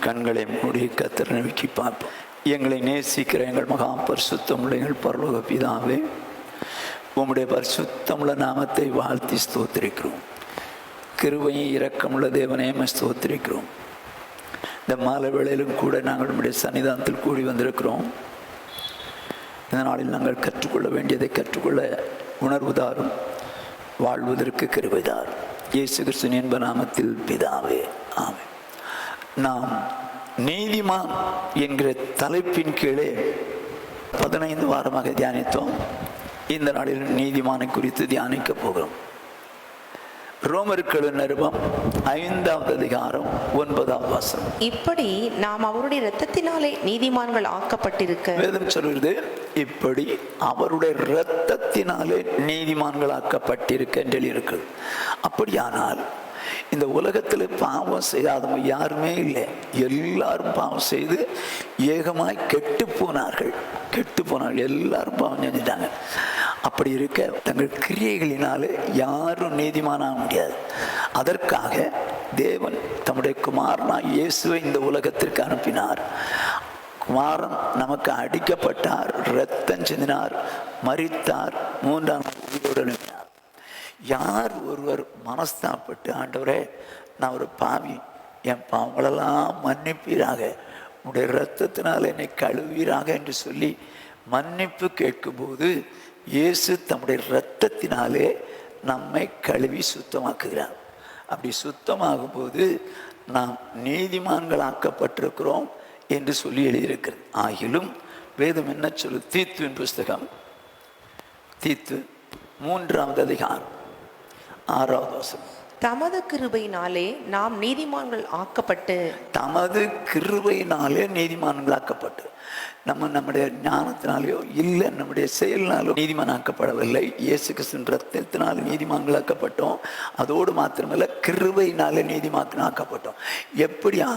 கண்களை மூடி கர்த்தரை நோக்கி பார்ப்போம். எங்களை நேசிக்கிற எங்கள் மகா பரிசுத்தமுள்ள எங்கள் பரலோக பிதாவே, உம்முடைய பரிசுத்தமுள்ள நாமத்தை வாழ்த்தி ஸ்தோத்திரிக்கிறோம். கிருபையும் இரக்கமுள்ள தேவனே ஸ்தோத்திரிக்கிறோம். இந்த மாலை வேளையிலும் கூட நாங்கள் உம்முடைய சன்னிதானத்தில் கூடி வந்திருக்கிறோம். இந்த நாளில் நாங்கள் கற்றுக்கொள்ள வேண்டியதை கற்றுக்கொள்ள உணர்வுதாரும், வாழ்வதற்கு கிருபைதாரும். இயேசு கிறிஸ்துவின் என்ப நாமத்தில் பிதாவே, ஆமென். நாம் நீதிமான் என்கிற தலைப்பின் கீழே 15 வாரமாக தியானித்தோம். இந்த நாளில் நீதிமானை குறித்து தியானிக்க போகிறோம். ரோமருக்கு நிருபம் 5வது அதிகாரம் 9வது வசனம். இப்படி நாம் அவருடைய இரத்தத்தினாலே நீதிமான்கள் ஆக்கப்பட்டிருக்க, வேதம் சொல்கிறது, இப்படி அவருடைய இரத்தத்தினாலே நீதிமான்கள் ஆக்கப்பட்டிருக்க என்று எழுதியிருக்கு. அப்படியானால் இந்த உலகத்தில் பாவம் செய்யாதவங்க யாருமே இல்லை. எல்லாரும் பாவம் செய்து ஏகமாய் கெட்டு போனார்கள். எல்லாரும் பாவம் செஞ்சிட்டாங்க. அப்படி இருக்க தங்கள் கிரியைகளினாலே யாரும் நீதிமானாக முடியாது. அதற்காக தேவன் தம்முடைய குமாரனாய் இயேசுவை இந்த உலகத்திற்கு அனுப்பினார். குமாரன் நமக்கு அடிக்கப்பட்டார், இரத்தம் சிந்தினார், மரித்தார், 3ஆம் நாள் உயிரோடு எழுப்பினார். யார் ஒருவர் மனஸ்தாப்பட்டு, ஆண்டவரே நான் ஒரு பாவி, என் பாவங்களெல்லாம் மன்னிப்பீராக, உடைய இரத்தத்தினால் என்னை கழுவீராக என்று சொல்லி மன்னிப்பு கேட்கும்போது இயேசு தம்முடைய இரத்தத்தினாலே நம்மை கழுவி சுத்தமாக்குகிறார். அப்படி சுத்தமாகும் போது நாம் நீதிமான்களாக்கப்பட்டிருக்கிறோம் என்று சொல்லி எழுதியிருக்கிறது. ஆகிலும் வேதம் என்ன சொல்லு? தீத்துவின் புஸ்தகம், தீத்து 3வது அதிகாரம் 6வது வசனம். தமது கிருபையினாலே நாம் நீதிமான்கள் ஆக்கப்பட்டு, தமது கிருபையினாலே நீதிமான்களாக்கப்பட்டு, நம்முடைய ஞானத்தினாலேயோ இல்லை நம்முடைய செயலினாலோ நீதிமானாக்கப்படவில்லை. இயேசு கிறிஸ்துவின் இரத்தத்தினால் நீதிமான்களாக்கப்பட்டோம். அதோடு மாத்திரமல்ல, கிருபையினாலே நீதிமான்களாக்கப்பட்டோம். எப்படியா?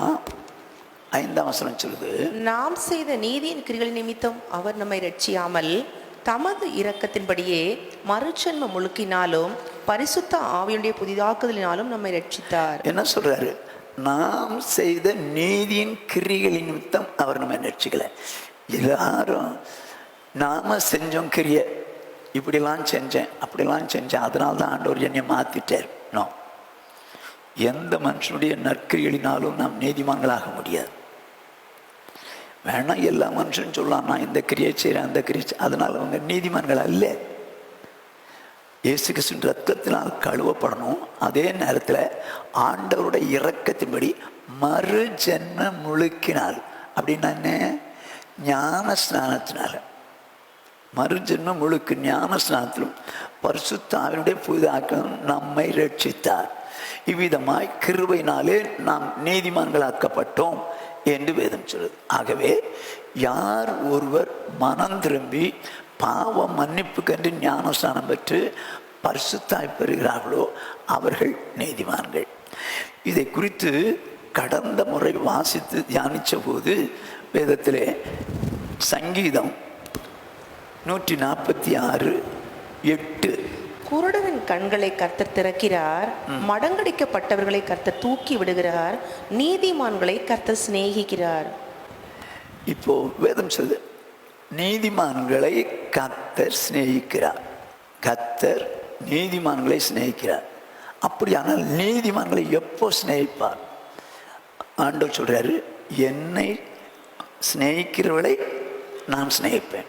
5ஆம் வசனம் சொல்லுது, நாம் செய்த நீதியின் கிரிகள் நிமித்தம் அவர் நம்மை ரட்சியாமல் தமது இரக்கத்தின்படியே மறுஜன்ம முழுக்கினாலும் பரிசுத்த ஆவியுடைய புதிதாக்குதலினாலும் நம்மை ரட்சித்தார். என்ன சொல்றாரு? நாம் செய்த நீதியின் கிரிகளின் நிமித்தம் அவர் நம்ம ரட்சிக்கல. எல்லாரும் நாம செஞ்சோம் கிரிய, இப்படிலாம் செஞ்சேன் அப்படிலாம் செஞ்சேன், அதனால தான் ஆண்டவர் என்னை மாத்திட்டார். நோ, எந்த மனுஷனுடைய நற்கிரிகளினாலும் நாம் நீதிமான்களாக முடியாது. வேணா எல்லா மனுஷன் சொல்லலாம், நான் இந்த கிரியை செய்கிறேன் அந்த கிரியை, அதனால அவங்க நீதிமான்கள் அல்ல. இயேசு கிறிஸ்துவின் இரத்தத்தினால் கழுவப்படணும். அதே நேரத்தில் ஆண்டவருடைய இரக்கத்தின்படி மறு ஜென்ம முழுக்கினால், அப்படின்னா என்ன? ஞான ஸ்நானத்தினால மறு ஜென்ம முழுக்கு, ஞான ஸ்நானத்திலும் பரிசுத்த ஆவியினுடைய புதிதாக்கம் நம்மை ரட்சித்தார். இவ்விதமாய் கிருபையினாலே நாம் நீதிமான்களாக்கப்பட்டோம் என்று வேதம் சொல்லுது. ஆகவே யார் ஒருவர் மனம் திரும்பி பாவம் மன்னிப்புக்கென்று ஞானஸ்நானம் பெற்று பரிசுத்தாய் பெறுகிறார்களோ அவர்கள் நீதிமான்கள். இதை குறித்து கடந்த முறை வாசித்து தியானித்த போது வேதத்திலே சங்கீதம் 146:8, குருடனின் கண்களை கர்த்தர் திறக்கிறார், மடங்கடிக்கப்பட்டவர்களை கர்த்தர் தூக்கி விடுகிறார், நீதிமான்களை கர்த்தர் சிநேகிக்கிறார். இப்போ வேதம் சொல்லுது, நீதிமான்களை கர்த்தர் சிநேகிக்கிறார். கர்த்தர் நீதிமான்களை சிநேகிக்கிறார். அப்படியானால் நீதிமான்களை எப்போ சிநேகிப்பார்? ஆண்டவர் சொல்றாரு, என்னை சிநேகிக்கிறவளை நான் சிநேகிப்பேன்.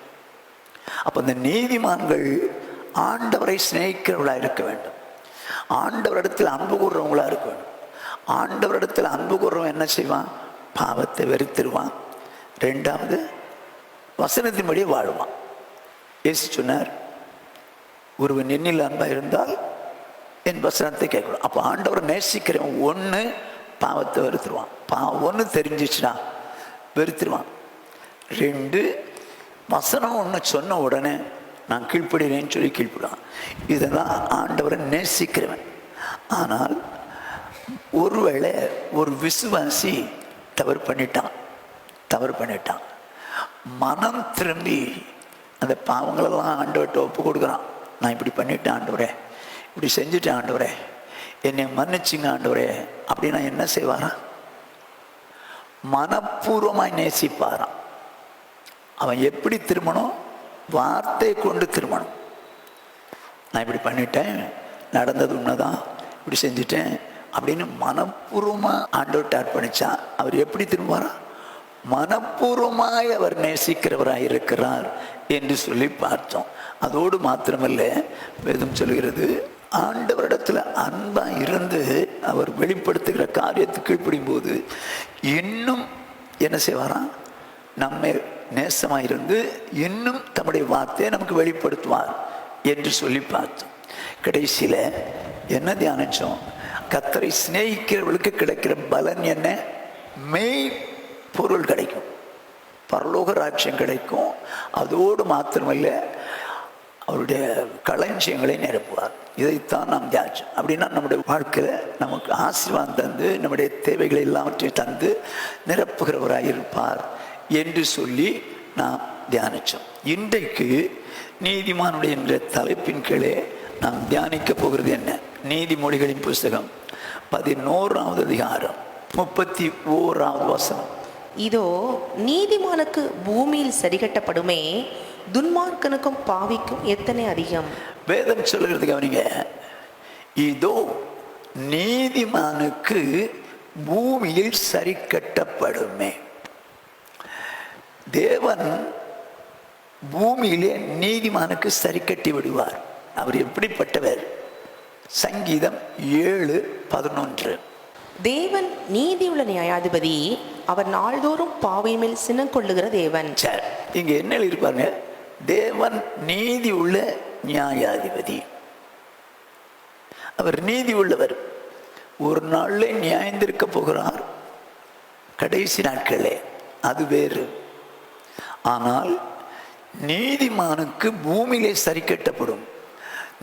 அப்போ இந்த நீதிமான்கள் ஆண்டவரை சிநேகிக்கிறவர்களாக இருக்க வேண்டும். ஆண்டவரிடத்தில் அன்பு கூறுறவங்களா இருக்க வேண்டும். ஆண்டவரிடத்தில் அன்பு கூறுறவன் என்ன செய்வான்? பாவத்தை வெறுத்துருவான். 2வது வசனத்தின்படியே வாழ்வான். இயேசு சொன்னார், ஒருவன் என்னில் அன்பா இருந்தால் என் வசனத்தை கேட்கணும். அப்போ ஆண்டவரை நேசிக்கிறவன் ஒன்று பாவத்தை வெறுத்துருவான். பாவம் ஒன்று தெரிஞ்சிச்சுன்னா வெறுத்துருவான். 2 வசனம் ஒன்று சொன்ன உடனே நான் கீழ்ப்படுகிறேன்னு சொல்லி கீழ்ப்படுவான். இதெல்லாம் ஆண்டவரை நேசிக்கிறவன். ஆனால் ஒருவேளை ஒரு விசுவாசி தவறு பண்ணிட்டான், மனம் திரும்பி அந்த பாவங்களெல்லாம் ஆண்டவர்கிட்ட ஒப்பு கொடுக்குறான். நான் இப்படி பண்ணிட்டேன் ஆண்டவரே, இப்படி செஞ்சுட்டேன் ஆண்டவரே, என்னை மன்னிச்சிங்க ஆண்டவரே அப்படின்னா என்ன செய்வாரா? மனப்பூர்வமாய் நேசிப்பாராம். அவன் எப்படி திரும்பணும்? வார்த்தை கொண்டு திரும்பணும். நான் இப்படி பண்ணிட்டேன், நடந்தது உண்மைதான், இப்படி செஞ்சுட்டேன் அப்படின்னு மனப்பூர்வமாக ஆண்டவர்கிட்ட அர்ப்பணிச்சா அவர் எப்படி திரும்புவாரா? மனப்பூர்வமாய் அவர் நேசிக்கிறவராக இருக்கிறார் என்று சொல்லி பார்த்தோம். அதோடு மாத்திரமல்ல, வேதம் சொல்கிறது, ஆண்டவரிடத்துல அன்பா இருந்து அவர் வெளிப்படுத்துகிற காரியத்துக்கு கீழ்ப்படியும் போது இன்னும் என்ன செய்வாராம்? நம்மை நேசமாயிருந்து இன்னும் தம்முடைய வார்த்தையை நமக்கு வெளிப்படுத்துவார் என்று சொல்லி பார்த்தோம். கடைசியில் என்ன தியானிச்சோம்? கர்த்தரை சிநேகிக்கிறவர்களுக்கு கிடைக்கிற பலன் என்ன? மெய் பொருள் கிடைக்கும், பரலோக ராஜ்யம் கிடைக்கும். அதோடு மாத்திரமல்ல, அவருடைய களஞ்சியங்களை நிரப்புவார். இதைத்தான் நாம் தியானிச்சோம். அப்படின்னா நம்முடைய வாழ்க்கையில் நமக்கு ஆசீர்வாதம் தந்து நம்முடைய தேவைகளை எல்லாவற்றையும் தந்து நிரப்புகிறவராக இருப்பார் என்று சொல்லி நாம் தியானித்தோம். இன்றைக்கு நீதிமானுடைய என்ற தலைப்பின் கீழே நாம் தியானிக்க போகிறது என்ன? நீதிமொழிகளின் புஸ்தகம் 11வது அதிகாரம் 31வது வசனம். இதோ நீதிமானுக்கு பூமியில் சரிகட்டப்படுமே, துன்மார்க்கனுக்கும் பாவிக்கும் எத்தனை அதிகம். வேதம் சொல்லுகிறது கவனிங்க. இதோ நீதிமானுக்கு பூமியில் சரி கட்டப்படுமே. தேவன் பூமியிலே நீதிமானுக்கு சரி கட்டி விடுவார். அவர் எப்படிப்பட்டவர்? சங்கீதம் 7:11. தேவன் நீதியுள்ள நியாயாதிபதி, அவர் நாள்தோறும் பாவை மேல் சினம் கொள்ளுகிற தேவன். சார், இங்க என்ன எழுதியிருப்பாங்க? தேவன் நீதி உள்ள நியாயாதிபதி. அவர் நீதி உள்ளவர். ஒரு நாள்ல நியாயந்திருக்க போகிறார், கடைசி நாட்களே, அது வேறு. ஆனால் நீதிமானுக்கு பூமியிலே சரி கட்டப்படும்.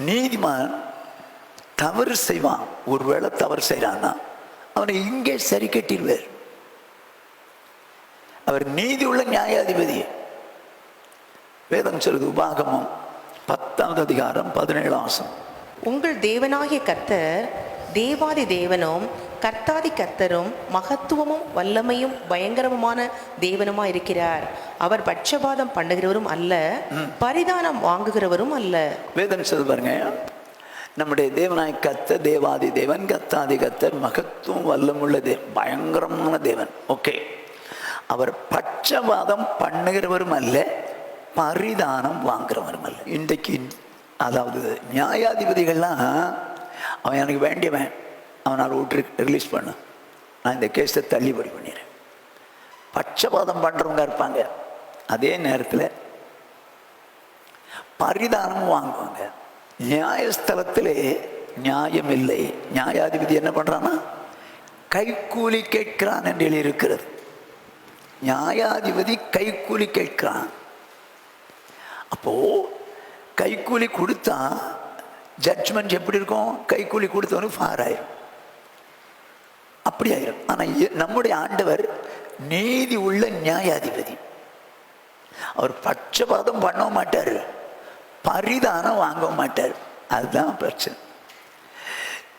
நீதிமான் தவறு செய்வான். ஒருவேளை தவறு செய்யறான்னா அவனை இங்கே சரி கட்டிடுவார். அவர் நீதி உள்ள நியாயாதிபதி. வேதம் சொல்லுது, உபாகமம் 10வது அதிகாரம் 17 வசனம். உங்கள் தேவனாகிய கர்த்தர் தேவாதி தேவனும் கர்த்தாதி கர்த்தரும் மகத்துவமும் வல்லமையும் பயங்கரமுமான தேவனுமா இருக்கிறார். அவர் பட்சபாதம் பண்ணுகிறவரும் அல்ல, பரிதானம் வாங்குகிறவரும் அல்ல. வேதம் சொல்லு பாருங்க, நம்முடைய தேவனாய் கர்த்தர் தேவாதி தேவன், கர்த்தாதி கர்த்தர், மகத்துவம் வல்லமுள்ள தேவன், பயங்கரமான தேவன். ஓகே, அவர் பட்சபாதம் பண்ணுகிறவரும் அல்ல, பரிதானம் வாங்குறவரும் அல்ல. இன்றைக்கு அதாவது நியாயாதிபதிகள்லாம், அவன் எனக்கு வேண்டியவன், அவனால் விட்டு ரிலீஸ் பண்ண, நான் இந்த கேஸை தள்ளுபடி பண்ணிடுறேன், பட்சபாதம் பண்ணுறவங்க இருப்பாங்க. அதே நேரத்தில் பரிதானமும் வாங்குவாங்க. நியாயஸ்தலத்திலே நியாயம் இல்லை. நியாயாதிபதி என்ன பண்ணுறான்னா கைக்கூலி கேட்கிறான் என்று எழுதியிருக்கிறது. நியாயாதிபதி கைக்கூலி கேட்கிறான். அப்போ கைக்கூலி கொடுத்தா ஜட்ஜ்மெண்ட் எப்படி இருக்கும்? கைக்கூலி கொடுத்தவனுக்கு ஃபார் ஆயிரும், அப்படி ஆயிரும். ஆனால் நம்முடைய ஆண்டவர் நீதி உள்ள நியாயாதிபதி. அவர் பட்சபாதம் பண்ண மாட்டார், பரிதானம் வாங்க மாட்டார். அதுதான் பிரச்சனை.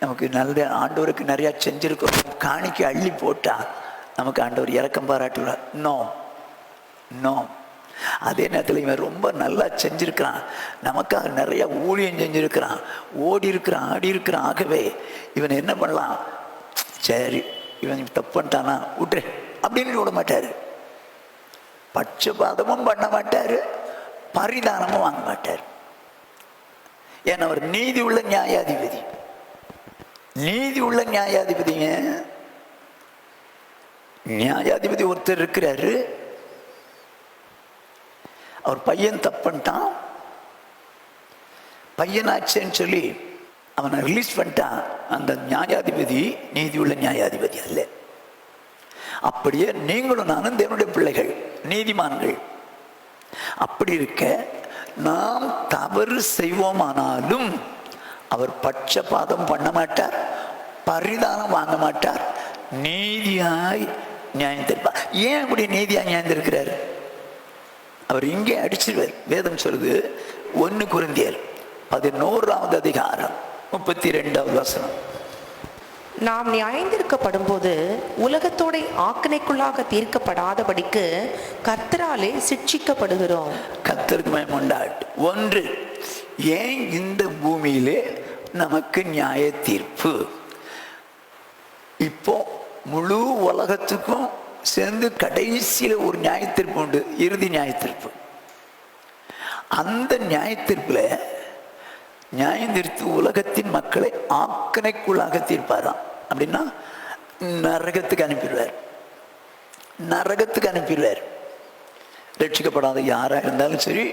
நமக்கு நல்ல ஆண்டவருக்கு நிறையா செஞ்சிருக்கிறோம், காணிக்கை அள்ளி போட்டால் நமக்கு ஆண்டவர் இரக்கம் பாராட்டுவார். No no. அதே நேரத்தில் இவன் ரொம்ப நல்லா செஞ்சிருக்கிறான், நமக்காக நிறைய ஊழியம் செஞ்சிருக்கிறான், ஓடி இருக்கிறான், ஆடி இருக்கிறான், ஆகவே இவன் என்ன பண்ணலாம்? சரி, இவன் தப்பு பண்ணிட்டானா விட்டுரு அப்படின்னு விட மாட்டார். பட்சபாதமும் பண்ண மாட்டார், பரிதானமும் வாங்க மாட்டார். ஏன்னா அவர் நீதி உள்ள நியாயாதிபதி. நீதி உள்ள நியாயாதிபதிங்க. நியாயாதிபதி ஒருத்தர் இருக்கிறாரு, அவர் பையன் தப்புன்ட்டான், பையனாச்சேன்னு சொல்லி அவனை ரிலீஸ் பண்ணிட்டான். அந்த நியாயாதிபதி நீதி உள்ள நியாயாதிபதி அல்ல. அப்படியே நீங்களும் நானும் தேவனுடைய பிள்ளைகள், நீதிமான்கள். அப்படி இருக்க நாம் தவறு செய்வோமானாலும் அவர் பட்சபாதம் பண்ண மாட்டார், பரிதானம் வாங்க மாட்டார், நீதியாய் நியாயந்திருப்பார். ஏன் அப்படி நீதியாய் நியாயந்திருக்கிறார்? அவர் இங்கே அடிச்சிருவார். வேதம் சொல்லுது, 1 கொரிந்தியர் 11வது அதிகாரம் 32வது வசனம். நாம் நியாயந்திருக்கப்படும் போது உலகத்தோட ஆக்கினைக்குள்ளாக தீர்க்கப்படாதபடிக்கு கர்த்தராலே சிட்சிக்கப்படுகிறோம். கர்த்தருக்கு மகிமை உண்டாகட்டும். ஒன்று, ஏன் இந்த பூமியிலே நமக்கு நியாய தீர்ப்பு? இப்போ முழு உலகத்துக்கும் சேர்ந்து கடைசியில் ஒரு நியாய தீர்ப்பு உண்டு, இறுதி நியாய தீர்ப்பு. அந்த நியாய தீர்ப்பில் நியாயம் தீர்த்து உலகத்தின் மக்களை ஆக்கினைக்குள்ளாக தீர்ப்பாராம். அப்படின்னா நரகத்துக்கு அனுப்பிடுவார், நரகத்துக்கு அனுப்பிடுவார். ரட்சிக்கப்படாத யாராக இருந்தாலும் சரி,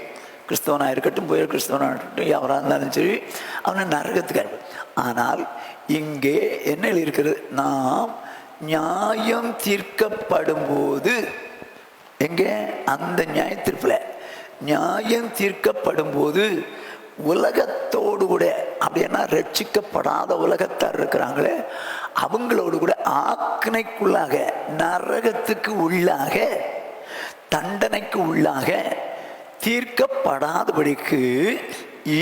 கிறிஸ்தவனாக இருக்கட்டும், புயல் கிறிஸ்தவனாக இருக்கட்டும், யாராக இருந்தாலும் சரி, அவனை நரகத்துக்கு அனுப்பி. ஆனால் இங்கே என்ன இருக்கிறது? நாம் நியாயம் தீர்க்கப்படும் போது, எங்கே? அந்த நியாய தீர்ப்பில் நியாயம் தீர்க்கப்படும் போது உலகத்தோடு கூட, அப்படின்னா ரட்சிக்கப்படாத உலகத்தார் இருக்கிறாங்களே, அவங்களோடு கூட ஆக்கினைக்குள்ளாக, நரகத்துக்கு உள்ளாக, தண்டனைக்கு உள்ளாக தீர்க்கப்படாதபடிக்கு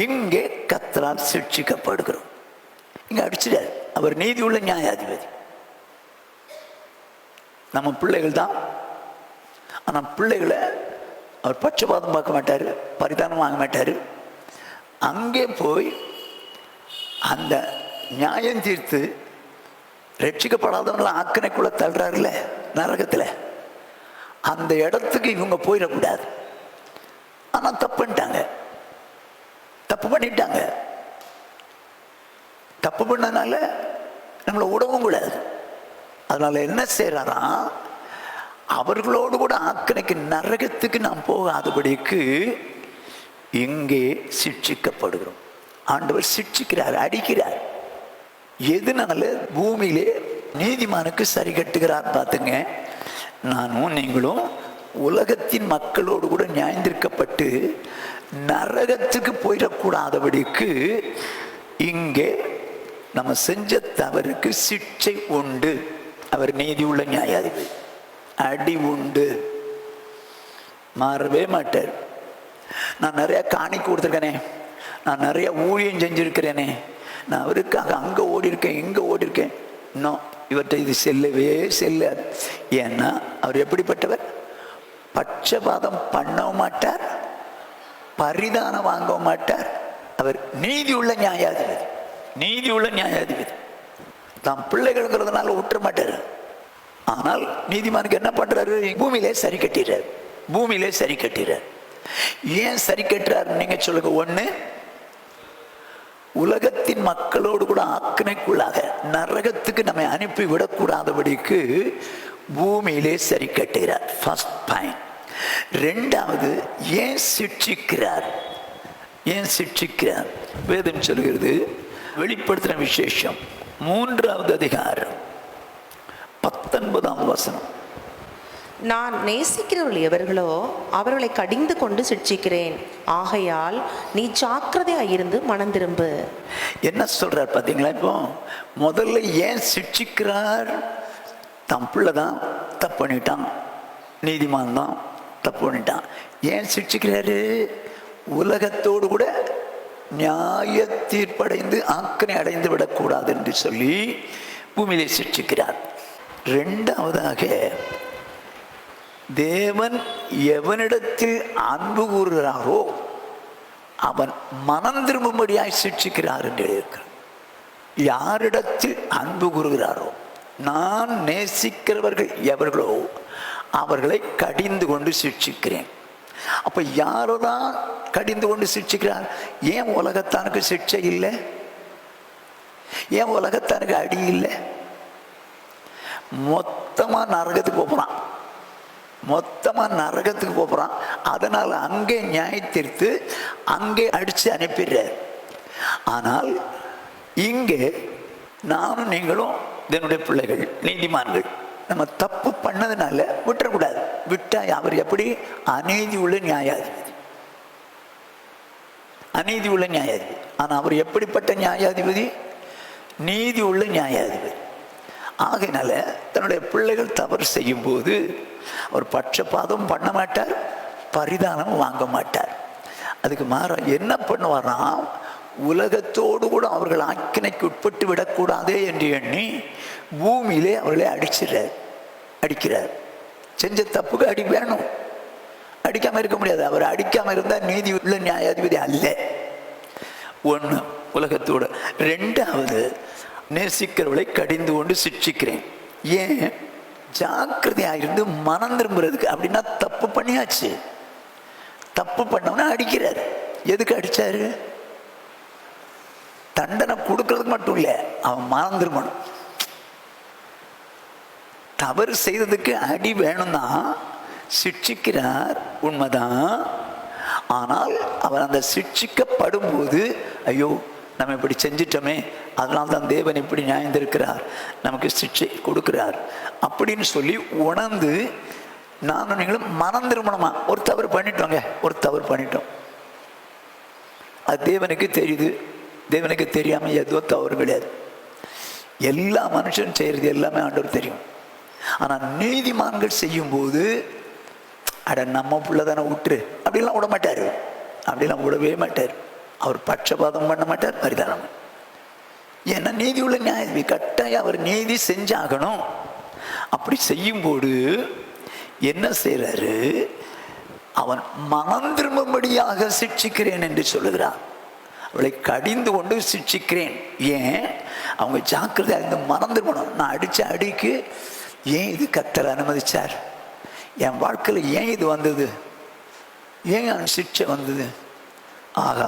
இங்கே கர்த்தரால் சிட்சிக்கப்படுகிறோம். இங்க அடிச்சிடார், அவர் நீதி உள்ள நியாயாதிபதி. நம்ம பிள்ளைகள் தான். ஆனால் பிள்ளைகளை அவர் பட்சபாதம் பார்க்க மாட்டார், பரிதானம் வாங்க மாட்டார். அங்கே போய் அந்த நியாயம் தீர்த்து ரட்சிக்கப்படாதவங்களை ஆக்கினைக்குள்ள தள்ளுறாருல நரகத்தில், அந்த இடத்துக்கு இவங்க போயிடக்கூடாது. ஆனால் தப்பு பண்ணிட்டாங்க, தப்பு பண்ணிட்டாங்க. தப்பு பண்ணனால நம்மளை விடவும் கூடாது. அதனால என்ன செய்யறாராம்? அவர்களோடு கூட ஆக்கினைக்கு, நரகத்துக்கு நாம் போகாதபடிக்கு இங்கே சிட்சிக்கப்படுகிறோம். ஆண்டவர் சிட்சிக்கிறார், அடிக்கிறார். எதனால? பூமியிலே நீதிமானுக்கு சரி கட்டுகிறார். பார்த்துங்க, நானும் நீங்களும் உலகத்தின் மக்களோடு கூட நியாயந்திருக்கப்பட்டு நரகத்துக்கு போயிடக்கூடாதபடிக்கு இங்கே நம்ம செஞ்ச தவறுக்கு சிட்சை உண்டு. அவர் நீதி உள்ள நியாயாதிபதி. அடி உண்டு, மாறவே மாட்டார். நான் நிறைய காணிக்கை கொடுத்துருக்கேனே, நான் நிறைய ஊழியம் செஞ்சிருக்கிறேனே, நான் அவருக்காக அங்கே ஓடி இருக்கேன், இங்கே ஓடி இருக்கேன், இன்னும் இவர்கிட்ட இது செல்லவே செல்லாது. ஏன்னா அவர் எப்படிப்பட்டவர்? பட்சபாதம் பண்ணவும் மாட்டார், பரிதானம் வாங்கவும் மாட்டார். அவர் நீதி உள்ள நியாயாதிபதி, நீதி உள்ள நியாயாதிபதி. தான் பிள்ளைகள்ங்கிறதுனால விட்டுற மாட்டார். ஆனால் நீதிமானுக்கு என்ன பண்றாரு? பூமியிலே சரி கட்டிடுறார், பூமியிலே சரி கட்டிடுறார். ஏன் சரி கட்டுறாரு நீங்க சொல்லுங்க. ஒண்ணு, உலகத்தின் மக்களோடு கூட ஆக்கினைக்குள்ளாக நரகத்துக்கு நம்மை அனுப்பி விடக்கூடாதபடிக்கு பூமியிலே சரி கட்டுகிறார். First point. ரெண்டாவது, ஏன் சிட்சிக்கிறார்? ஏன் சிட்சிக்கிறார்? வேதம் சொல்கிறது, வெளிப்படுத்தின விசேஷம் 3வது அதிகாரம் 19ஆம் வசனம். நான் நேசிக்கிறவர்கள் எவர்களோ அவர்களை கடிந்து கொண்டு சிட்சிக்கிறேன். ஆகையால் நீ ஜாக்கிரதையாயிருந்து மனம் திரும்பு. என்ன சொல்றார் பார்த்தீங்களா? இப்போ முதல்ல ஏன் சிட்சிக்கிறார்? தம் பிள்ளை தான் தப்பு பண்ணிட்டான், நீதிமான் தான் தப்பு பண்ணிட்டான். ஏன் சிட்சிக்கிறாரு? உலகத்தோடு கூட நியாய தீர்ப்படைந்து ஆக்கினை அடைந்து விடக்கூடாது என்று சொல்லி பூமியிலே சிட்சிக்கிறார். ரெண்டாவதாக, தேவன் எவனிடத்தில் அன்பு கூறுகிறாரோ அவன் மனம் திரும்பும்படியாய் சிட்சிக்கிறார் என்று எழுதியிருக்கிறார். யாரிடத்தில் அன்பு கூறுகிறாரோ, நான் நேசிக்கிறவர்கள் எவர்களோ அவர்களை கடிந்து கொண்டு சிட்சிக்கிறேன். அப்ப யாரோதான் கடிந்து கொண்டு சிட்சிக்கிறார்? ஏன் உலகத்தானுக்கு சிட்சை இல்லை? ஏன் உலகத்தானுக்கு அடி இல்லை? மொத்தமா நரகத்துக்கு போறான், மொத்தமா நரகத்துக்கு போறான். அதனால அங்கே நியாய தீர்த்து அங்கே அடிச்சு அனுப்பிடுறார். ஆனால் இங்கே நானும் நீங்களும் என்னுடைய பிள்ளைகள், நீதிமான்கள், நம்ம தப்பு பண்ணதுனால விட்டுறக்கூடாது. விட்டா அவர் எப்படி? அநீதி உள்ள நியாயாதிபதி, அநீதி உள்ள நியாயாதிபதி. ஆனால் அவர் எப்படிப்பட்ட நியாயாதிபதி? நீதி உள்ள நியாயாதிபதி. ஆகையினால தன்னுடைய பிள்ளைகள் தவறு செய்யும் போது அவர் பட்சபாதம் பண்ண மாட்டார், பரிதானம் வாங்க மாட்டார். அதுக்கு மாற என்ன பண்ணுவாராம்? உலகத்தோடு கூட அவர்கள் ஆக்கினைக்கு உட்பட்டு விடக்கூடாதே என்று எண்ணி பூமியிலே அவர்களை அடிக்கிறார். செஞ்ச தப்புக்கு அடி வேணும், அடிக்காம இருக்க முடியாது. அவர் அடிக்காம இருந்தால் நீதி உள்ள நியாயாதிபதி அல்ல. ஒன்று உலகத்தோடு. ரெண்டாவது, நேசிக்கிறவளை கடிந்து கொண்டு சிட்சிக்கிறேன். ஏன்? ஜாக்கிரதையாயிருந்து மனம் திரும்புறதுக்கு. அப்படின்னா தப்பு பண்ணியாச்சு, தப்பு பண்ணவன அடிக்கிறார். எதுக்கு அடிச்சாரு? தண்டனை கொடுக்கறதுக்கு மட்டும் இல்லை, அவன் மனம் திரும்பணும். தவறு செய்ததுக்கு அடி வேணும்னா சிட்சிக்கிறார், உண்மைதான். ஆனால் அவர் அந்த சிட்சிக்கப்படும் போது ஐயோ நம்ம இப்படி செஞ்சிட்டோமே, அதனால தான் தேவன் இப்படி நியாயந்திருக்கிறார், நமக்கு சிட்சை கொடுக்கிறார் அப்படின்னு சொல்லி உணர்ந்து நானும் நீங்களும் மனம் திரும்பணுமா. ஒரு தவறு பண்ணிட்டோங்க, ஒரு தவறு பண்ணிட்டோம், அது தேவனுக்கு தெரியுது. தேவனுக்கு தெரியாம எதுவோ தவறு கிடையாது. எல்லா மனுஷன் செய்யறது எல்லாமே ஆண்டவர் தெரியும். ஆனால் நீதிமான்கள் செய்யும் போது அட நம்ம பிள்ளை தானே விட்டுரு அப்படிலாம் விட மாட்டார், அப்படிலாம் விடவே மாட்டார். அவர் பட்சபாதம் பண்ண மாட்டார், பரிதானம். ஏன்னா நீதி உள்ள நியாயி, கட்டாயம் அவர் நீதி செஞ்சாகணும். அப்படி செய்யும்போது என்ன செய்யறாரு? அவன் மனம் திரும்பும்படியாக சிட்சிக்கிறேன் என்று சொல்லுகிறான். அவளை கடிந்து கொண்டு சிட்சிக்கிறேன். ஏன்? அவங்க ஜாக்கிரதையாக இருந்து மனம் திரும்பணும். நான் அடித்த அடிக்கு ஏன் இது கர்த்தர் அனுமதிச்சார்? என் வாழ்க்கையில் ஏன் இது வந்தது? ஏன் சிட்சை வந்தது? ஆகா,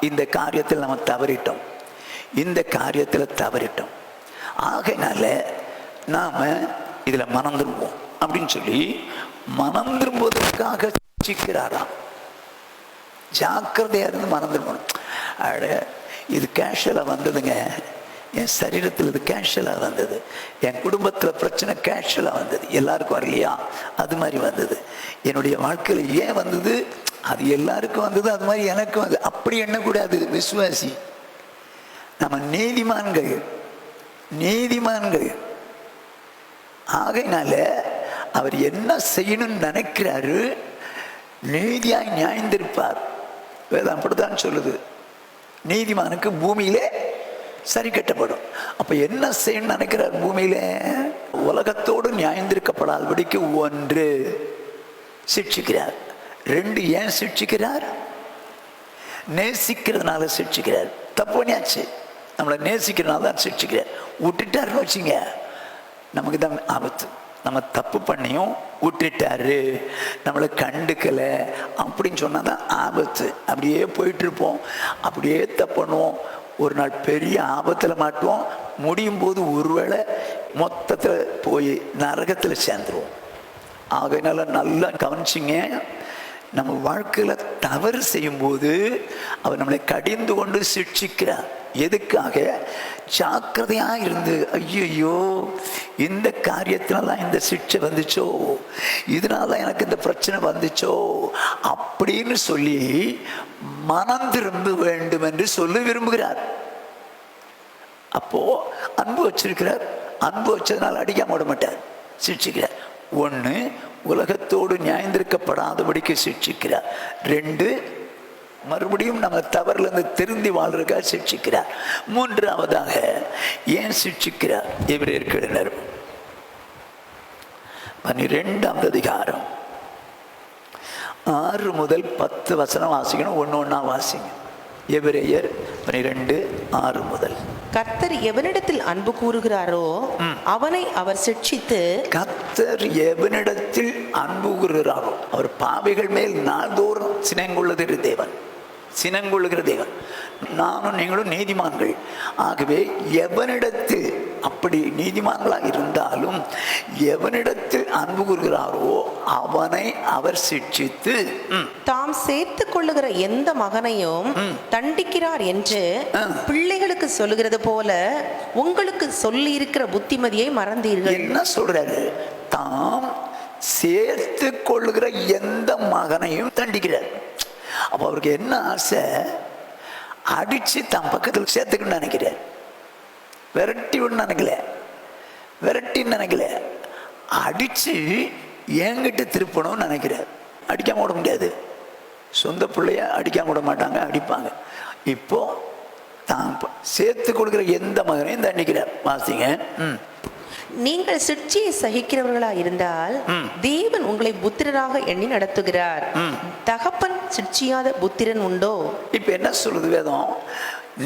இந்த காரியத்தில் நம்ம தவறிட்டோம், இந்த காரியத்தில் தவறிட்டோம், ஆகையினால நாம் இதில் மனம் திரும்புவோம் அப்படின்னு சொல்லி மனம் திரும்புவதற்காக சிக்கிறாராம். ஜாக்கிரதையாக இருந்து மனம் திரும்பணும். அட இது கேஷுவலாக வந்ததுங்க, என் சரீரத்தில் இது கேஷுவலாக வந்தது, என் குடும்பத்தில் பிரச்சனை கேஷுவலாக வந்தது, எல்லாருக்கும் வரலையா? அது மாதிரி வந்தது. என்னுடைய வாழ்க்கையில் ஏன் வந்தது? அது எல்லாருக்கும் வந்தது, அது மாதிரி எனக்கும் வந்தது. அப்படி எண்ணக்கூடாது விசுவாசி. நம்ம நீதிமான்கள், நீதிமான்கள். ஆகையினால அவர் என்ன செய்யணும்னு நினைக்கிறாரு? நீதியாய் நியாயந்திருப்பார். வேதம் அப்படித்தான் சொல்லுது, நீதிமானுக்கு பூமியிலே சரி கட்டப்படும். அப்ப என்ன செய்யணும்னு நினைக்கிறார்? பூமியில உலகத்தோடு நியாயந்திருக்கப்படாதபடிக்கு ஒன்று சிட்சிக்கிறார். ரெண்டு, ஏன் சிட்சிக்கிறார்? நேசிக்கிறதுனால சிட்சிக்கிறார். தப்பு பண்ணியாச்சு, நம்மளை நேசிக்கிறதுனால தான் சிட்சிக்கிறார். விட்டுட்டாருன்னு வச்சுங்க, நமக்கு தான் ஆபத்து. நம்ம தப்பு பண்ணியும் விட்டுட்டாரு, நம்மளை கண்டுக்கலை அப்படின்னு சொன்னால் தான் ஆபத்து. அப்படியே போயிட்டு இருப்போம், அப்படியே தப்பு பண்ணுவோம். ஒரு நாள் பெரிய ஆபத்தில் மாட்டுவோம். முடியும் போது ஒருவேளை மொத்தத்தில் போய் நரகத்தில் சேர்ந்துருவோம். ஆகையினால நல்லா கவனிச்சிங்க, நம்ம வாழ்க்கையில் தவறு செய்யும்போது அவர் நம்மளை கடிந்து கொண்டு சிட்சிக்கிறார். எதுக்காக? ஜாக்கிரதையாக இருந்து ஐயோ இந்த காரியத்தினால்தான் இந்த சிட்சை வந்துச்சோ, இதனால எனக்கு இந்த பிரச்சனை வந்துச்சோ அப்படின்னு சொல்லி மனம் திரும்ப வேண்டும் என்று சொல்லி விரும்புகிறார். அப்போ அன்பு வச்சிருக்கிறார். அன்பு வச்சதுனால அடிக்காம விட மாட்டார், சிட்சிக்கிறார். ஒன்று, உலகத்தோடு நியாயந்திருக்கப்படாதபடிக்கு சிட்சிக்கிறார். ரெண்டு, மறுபடியும் நம்ம தவறிலிருந்து திருந்தி வாழ்றதுக்காக சிட்சிக்கிறார். மூன்றாவதாக ஏன் சிட்சிக்கிறார்? எபிரேயருக்கு 12ஆம் அதிகாரம் 6 முதல் 10 வசனம் வாசிக்கணும். ஒன்னா வாசிங்க. எபிரேயர் 12:6 முதல். கர்த்தர் எவனிடத்தில் அன்பு கூறுகிறாரோ அவனை அவர் சிட்சித்து. கர்த்தர் எவனிடத்தில் அன்பு கூறுகிறாரோ, அவர் பாவிகள் மேல் நாள்தோறும் சினங்கொள்ளுகிற தேவன், சினங்கொள்ளுகிற தேவன். நானும் நீங்களும் நீதிமான்கள். ஆகவே எவனிடத்தில், அப்படி நீதிமான்களாக இருந்தாலும் எவனிடத்தில் அன்பு கூறுகிறாரோ அவனை அவர் சிட்சித்து தாம் சேர்த்து கொள்ளுகிற எந்த மகனையும் தண்டிக்கிறார் என்று பிள்ளைகளுக்கு சொல்லுகிறது போல உங்களுக்கு சொல்லி இருக்கிற புத்திமதியை மறந்தீர்கள். என்ன சொல்றாரு? தாம் சேர்த்து கொள்ளுகிற எந்த மகனையும் தண்டிக்கிறார். அப்போ அவருக்கு என்ன ஆசை? அடிச்சு தம் பக்கத்தில் சேர்த்துக்கணும்னு நினைக்கிறார். விரட்டி ஒன்று நினைக்கல, விரட்டின்னு நினைக்கல, அடிச்சு என்கிட்ட திருப்பணும்னு நினைக்கிறார். அடிக்காம விட முடியாது, சொந்த பிள்ளைய அடிக்காம விட மாட்டாங்க, அடிப்பாங்க. இப்போ தான் சேர்த்து கொடுக்குற எந்த மகனையும் தண்டிக்கிறார். வாசிங்க. நீங்கள் சிற்சியை சகிக்கிறவர்களா இருந்தால் தேவன் உங்களை புத்திரராக எண்ணி நடத்துகிறார். தகப்பன் சிற்சியாத புத்திரன் உண்டோ? இப்ப என்ன சொல்லுது வேதம்?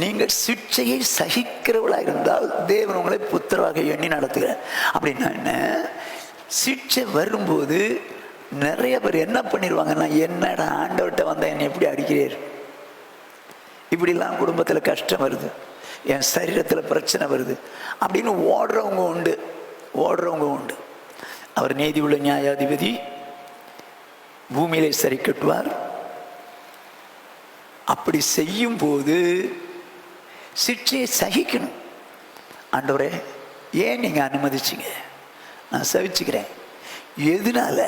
நீங்கள் சிற்சையை சகிக்கிறவளா இருந்தால் தேவன் உங்களை புத்திரராக எண்ணி நடத்துகிறார். அப்படின்னா என்ன? சிற்சை வரும்போது நிறைய பேர் என்ன பண்ணிடுவாங்கன்னா, என்னடா ஆண்டவர்கிட்ட வந்தா என்னை எப்படி அடிக்கிறீர், இப்படிலாம் குடும்பத்தில் கஷ்டம் வருது, என் சரீரத்தில் பிரச்சனை வருது அப்படின்னு ஓடுறவங்க உண்டு. அவர் நீதி உள்ள நியாயாதிபதி, பூமியிலே சரி கட்டுவார். அப்படி செய்யும் போது சிற்சையை சகிக்கணும். ஆண்டவரே, ஏன் நீங்க அனுமதிச்சிங்க? நான் சகிச்சுக்கிறேன். எதனால,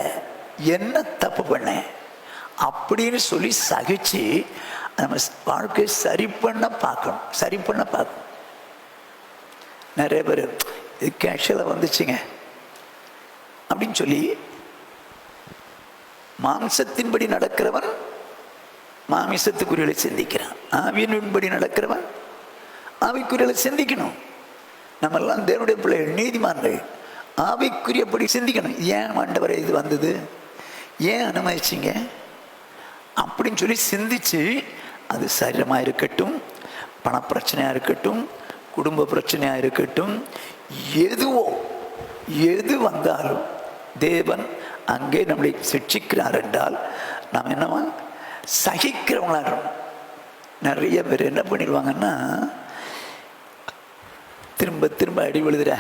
என்ன தப்பு பண்ணேன் அப்படின்னு சொல்லி சகிச்சு நம்ம வாழ்க்கையை சரி பண்ண பார்க்கணும். நிறைய பேர் இது கேஷுவலாக வந்துச்சுங்க அப்படின்னு சொல்லி மாம்சத்தின்படி நடக்கிறவன் மாமிசத்துக்குரியலை சிந்திக்கிறான், ஆவியின்படி நடக்கிறவன் ஆவிக்குரியலை சிந்திக்கணும். நம்மெல்லாம் தேவனுடைய பிள்ளைகள், நீதிமான்கள், ஆவிக்குரியபடி சிந்திக்கணும். ஏன் ஆண்டவரே இது வந்தது, ஏன் அனுமதிச்சிங்க அப்படின்னு சொல்லி சிந்திச்சு, அது சரீரமாக இருக்கட்டும், பணப்பிரச்சனையாக இருக்கட்டும், குடும்ப பிரச்சனையாக இருக்கட்டும், எது வந்தாலும் தேவன் அங்கே நம்மளை சிட்சிக்கிறார் என்றால் நாம் என்னவா சகிக்கிறவங்களா. நிறைய பேர் என்ன பண்ணிடுவாங்கன்னா, திரும்ப திரும்ப அடி விழுதுற,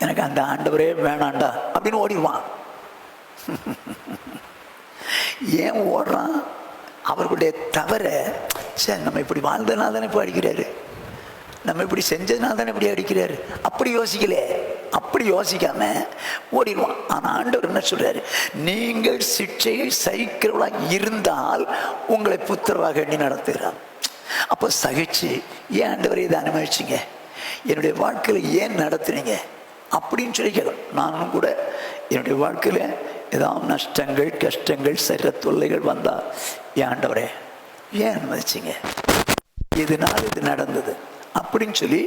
எனக்கு அந்த ஆண்டவரே வேணாண்டா அப்படின்னு ஓடிடுவான். ஏன் ஓடுறான்? அவர்களுடைய தவற, சரி நம்ம இப்படி வாழ்ந்ததுனால தானே இப்போ அடிக்கிறாரு, நம்ம இப்படி செஞ்சதுனால தானே இப்படி அடிக்கிறாரு, அப்படி யோசிக்காம ஓடிடுவான். ஆனால் ஆண்டவர் என்ன சொல்றாரு? நீங்கள் சிட்சையை சகிக்கிறவர்களாக இருந்தால் உங்களை புத்திரராக எண்ணி நடத்துகிறார். அப்போ சகிச்சு, ஏன் ஆண்டவரை இதை அனுமதிச்சிங்க, என்னுடைய வாழ்க்கையில் ஏன் நடத்துனீங்க அப்படின்னு சொல்லி கேட்கணும். நானும் கூட என்னுடைய வாழ்க்கையில் ஏதாவது நஷ்டங்கள், கஷ்டங்கள், சரீர தொல்லைகள் வந்தால், ஏன் ஆண்டவரே ஏன் அனுமதிச்சிங்க, இதனால் இது நடந்தது அப்படின்னு சொல்லி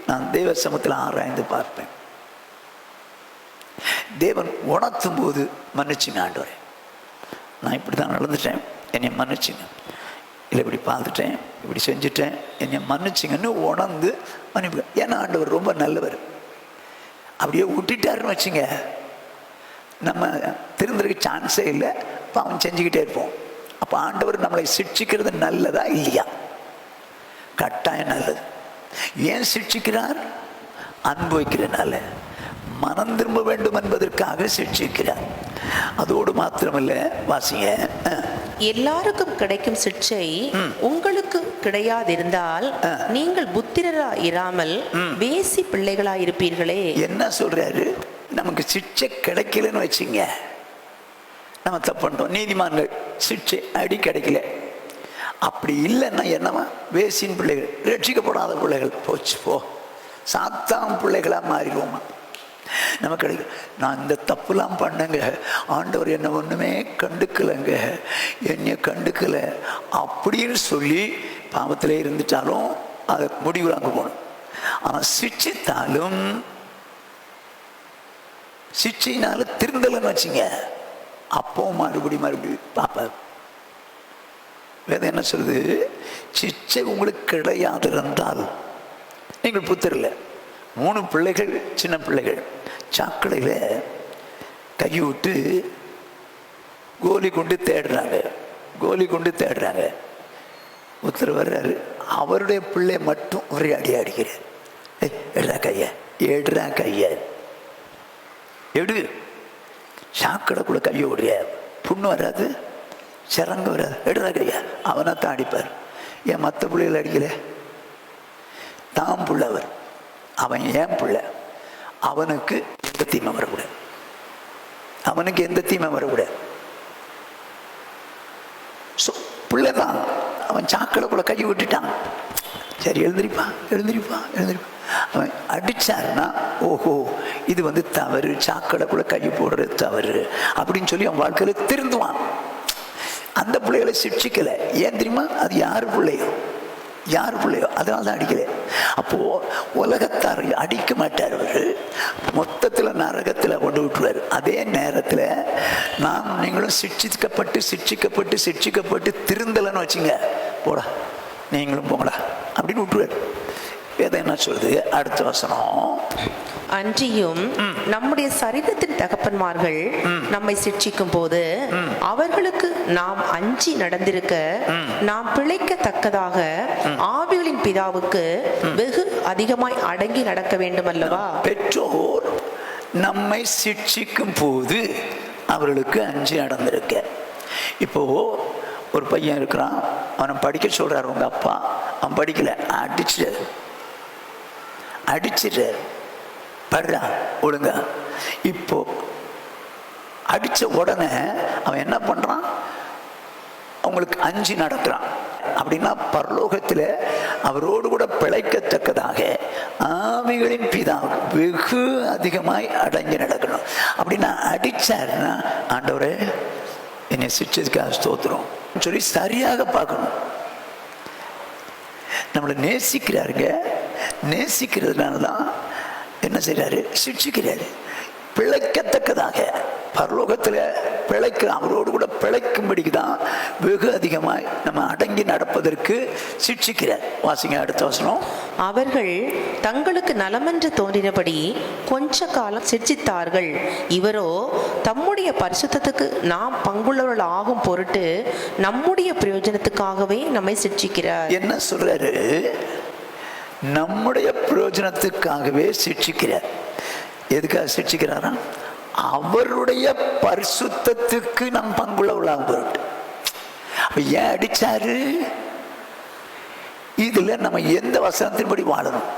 நான் தேவ சமூகத்தில் ஆராய்ந்து பார்ப்பேன். தேவன் உணர்த்தும் போது, மன்னிச்சுங்க ஆண்டவரே, நான் இப்படி தான் நடந்துட்டேன், என்னை மன்னிச்சுங்க, இல்லை இப்படி பார்த்துட்டேன், இப்படி செஞ்சுட்டேன், என்னை மன்னிச்சுங்கன்னு உணர்ந்து மன்னிப்பு. ஏன்னா ஆண்டவர் ரொம்ப நல்லவர். அப்படியே விட்டுட்டாருன்னு வச்சுங்க, நம்ம திருந்துறதுக்கு சான்ஸே இல்லை, பாவம் செஞ்சுக்கிட்டே இருப்போம். அப்போ ஆண்டவர் நம்மளை சிட்சிக்கிறது நல்லதா இல்லையா? கட்டாயம் நல்லது. ஏன் சிட்சிக்கிறார்? அனுபவிக்கிறனால, மனம் திரும்ப வேண்டும் என்பதற்காக சிட்சிக்கிறார். அதோடு மாத்திரமல்ல, வாசிங்க, எல்லாருக்கும் கிடைக்கும் சிட்சை உங்களுக்கு கிடையாதிருந்தால் நீங்கள் புத்திரரா இராமல் வேசி பிள்ளைகளா இருப்பீர்களே. என்ன சொல்றாரு? நமக்கு சிட்சை கிடைக்கலன்னு வச்சுங்க, நம்ம தப்பு பண்ணிட்டோம். நீதிமான்கள் சிட்சை அடி கிடைக்கல, அப்படி இல்லைன்னா என்னவா? வேசின் பிள்ளைகள், ரட்சிக்கப்படாத பிள்ளைகள், போச்சு போ, சாத்தான் பிள்ளைகளாக மாறிடுவோமா? நமக்கு கிடைக்கும். நான் இந்த தப்புலாம் பண்ணங்க, ஆண்டவர் என்ன ஒன்றுமே கண்டுக்கலைங்க, என்னை கண்டுக்கலை அப்படின்னு சொல்லி பாவத்திலே இருந்துட்டாலும் அதை முடிவு அங்கே போகணும். ஆனால் சிட்சித்தாலும், சிட்சையினால திருந்தலன்னு வச்சுங்க, அப்போ மறுபடி பாப்பார். வேதம் என்ன சொல்லுது? சிட்சை உங்களுக்கு கிடையாது என்றால் நீங்கள் புத்திரல. 3 பிள்ளைகள், சின்ன பிள்ளைகள், சாக்கடையில் கை விட்டு கோலி கொண்டு தேடுறாங்க. ஒருத்தர் வர்றாரு, அவருடைய பிள்ளை மட்டும் ஒரே அடிக்கிறார். எடுறா கைய எடு, சாக்கடைக்குள்ள கையை விடுற, புண்ணு வராது, சிறங்க வராது, எடுறா கையா. அவனை தான் அடிப்பார். ஏன் மற்ற பிள்ளைகள் அடிக்கல? தான் பிள்ளவர், அவன் ஏன் பிள்ளை, அவனுக்கு எந்த தீமை வரக்கூடாது. பிள்ளைதான், அவன் சாக்கடைக்குள்ள கை விட்டுட்டான், சரி எழுந்திரிப்பா. அவன் அடிச்சாருன்னா, ஓஹோ இது தவறு, சாக்கடைக்குள்ள கை போடுறது தவறு அப்படின்னு சொல்லி அவன் வாழ்க்கையில திருந்துவான். அந்த பிள்ளைகளை சிட்சிக்கல. ஏன் தெரியுமா? அது யாரு பிள்ளையோ, யார் பிள்ளையோ அதனால தான் அடிக்கல. அப்போ உலகத்தார் அடிக்க மாட்டார். அவர் மொத்தத்தில் நரகத்தில் கொண்டு விட்டுருவார். அதே நேரத்தில் நாம் நீங்களும் சிட்சிக்கப்பட்டு திருந்தலைன்னு வச்சுங்க, போடா நீங்களும் போங்கடா அப்படின்னு விட்டுருவார். வேதம் என்ன சொல்லுது? அடுத்த வசனம், அன்றியும் நம்முடைய சரீரத்தின் தகப்பன்மார்கள் நம்மை சிட்சிக்கும் போது அவர்களுக்கு நாம் அஞ்சி நடந்திருக்க நாம் பிழைக்கத்தக்கதாக ஆவிகளின் பிதாவுக்கு வெகு அதிகமாய் அடங்கி நடக்க வேண்டும் அல்லவா? பெற்றோர் நம்மை சிட்சிக்கும் போது அவர்களுக்கு அஞ்சி நடந்திருக்க. இப்போ ஒரு பையன் இருக்கிறான், அவனை படிக்க சொல்றாரு உங்க அப்பா, அவன் படிக்கல, அடிச்சிட்டாரு படுறான் ஒழுங்கா. இப்போ அடிச்ச உடனே அவன் என்ன பண்றான்? அவங்களுக்கு அஞ்சி நடக்கிறான். அப்படின்னா பரலோகத்தில் அவரோடு கூட பிழைக்கத்தக்கதாக ஆவிகளின் பிதா வெகு அதிகமாய் அடங்கி நடக்கணும். அப்படின்னா அடிச்சாருன்னா, ஆண்டவரே என்னை சிரிச்சதுக்காக ஸ்தோத்திரம் சொல்லி சரியாக பார்க்கணும். நம்மளை நேசிக்கிறாருங்க. நேசிக்கிறதுனால தான் என்ன செய்யறாரு? சிட்சிக்கிறாரு. பிழைக்கத்தக்கதாக பரலோகத்தில் பிழைக்கிற அவரோடு கூட பிழைக்கும்படிக்கு தான் வெகு அதிகமாய் நம்ம அடங்கி நடப்பதற்கு சிட்சிக்கிறார். வாசிங்க அடுத்த வசனம். அவர்கள் தங்களுக்கு நலமென்று தோன்றினபடி கொஞ்ச காலம் சிட்சித்தார்கள். இவரோ தம்முடைய பரிசுத்தத்துக்கு நாம் பங்குள்ளவர்கள் ஆகும் பொருட்டு நம்முடைய பிரயோஜனத்துக்காகவே நம்மை சிட்சிக்கிறார். என்ன சொல்றாரு? நம்முடைய பிரயோஜனத்துக்காகவே சிட்சிக்கிறார். எதுக்காக சிட்சிக்கிறாரா? அவருடைய பரிசுத்தத்துக்கு நம் பங்குள்ளவர்களாக பொருட்டு. ஏன் அடிச்சாரு? இதுல நம்ம எந்த வசனத்தின்படி வாழணும்,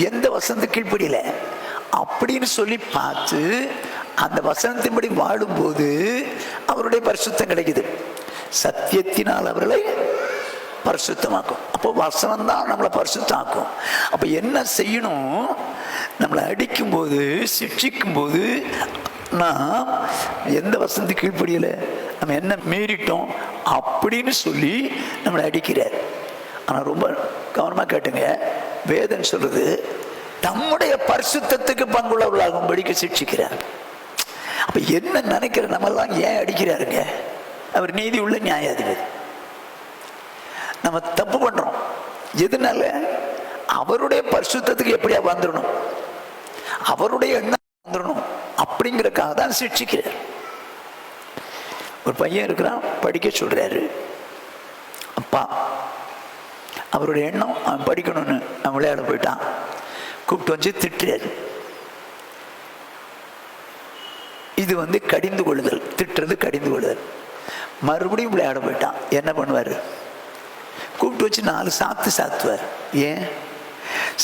எந்த வசனத்து கீழ்ப்படியில அப்படின்னு சொல்லி பார்த்து அந்த வசனத்தின்படி வாழும்போது அவருடைய பரிசுத்தம் கிடைக்குது. சத்தியத்தினால் அவர்களை பரிசுத்தமாக்கும். அப்போ வசனம் தான் நம்மளை பரிசுத்தாக்கும். அப்போ என்ன செய்யணும்? நம்மளை அடிக்கும்போது சிட்சிக்கும் போது நாம் எந்த வசனத்துக்கு கீழ்ப்படியலை, நம்ம என்ன மீறிட்டோம் அப்படின்னு சொல்லி நம்மளை அடிக்கிறார். ஆனால் ரொம்ப கவனமாக கேட்டுங்க, வேதம் சொல்றது நம்முடைய பரிசுத்தத்துக்கு பங்குள்ளவர்களாகும்படிக்கு சிட்சிக்கிறார். அப்போ என்ன நினைக்கிற நம்மெல்லாம் ஏன் அடிக்கிறாருங்க? அவர் நீதி உள்ள நியாயாதிபதி. நம்ம தப்பு பண்றோம். எதனால? அவருடைய பரிசுத்தத்துக்கு எப்படியா வந்துடணும், அவருடைய எண்ணம் வந்துடணும் அப்படிங்கறக்காக தான் சிட்சிக்கிறார். ஒரு பையன் இருக்கிறான், படிக்க சொல்றாரு அப்பா. அவருடைய எண்ணம் அவன் படிக்கணும்னு அவன் விளையாட போயிட்டான். கூப்பிட்டு வச்சு திட்டுறாரு. இது கடிந்து கொள்ளுதல், திட்டுறது கடிந்து கொள்ளுதல். மறுபடியும் விளையாட போயிட்டான். என்ன பண்ணுவாரு? கூப்பிட்டு வச்சு 4 சாத்துவார். ஏன்?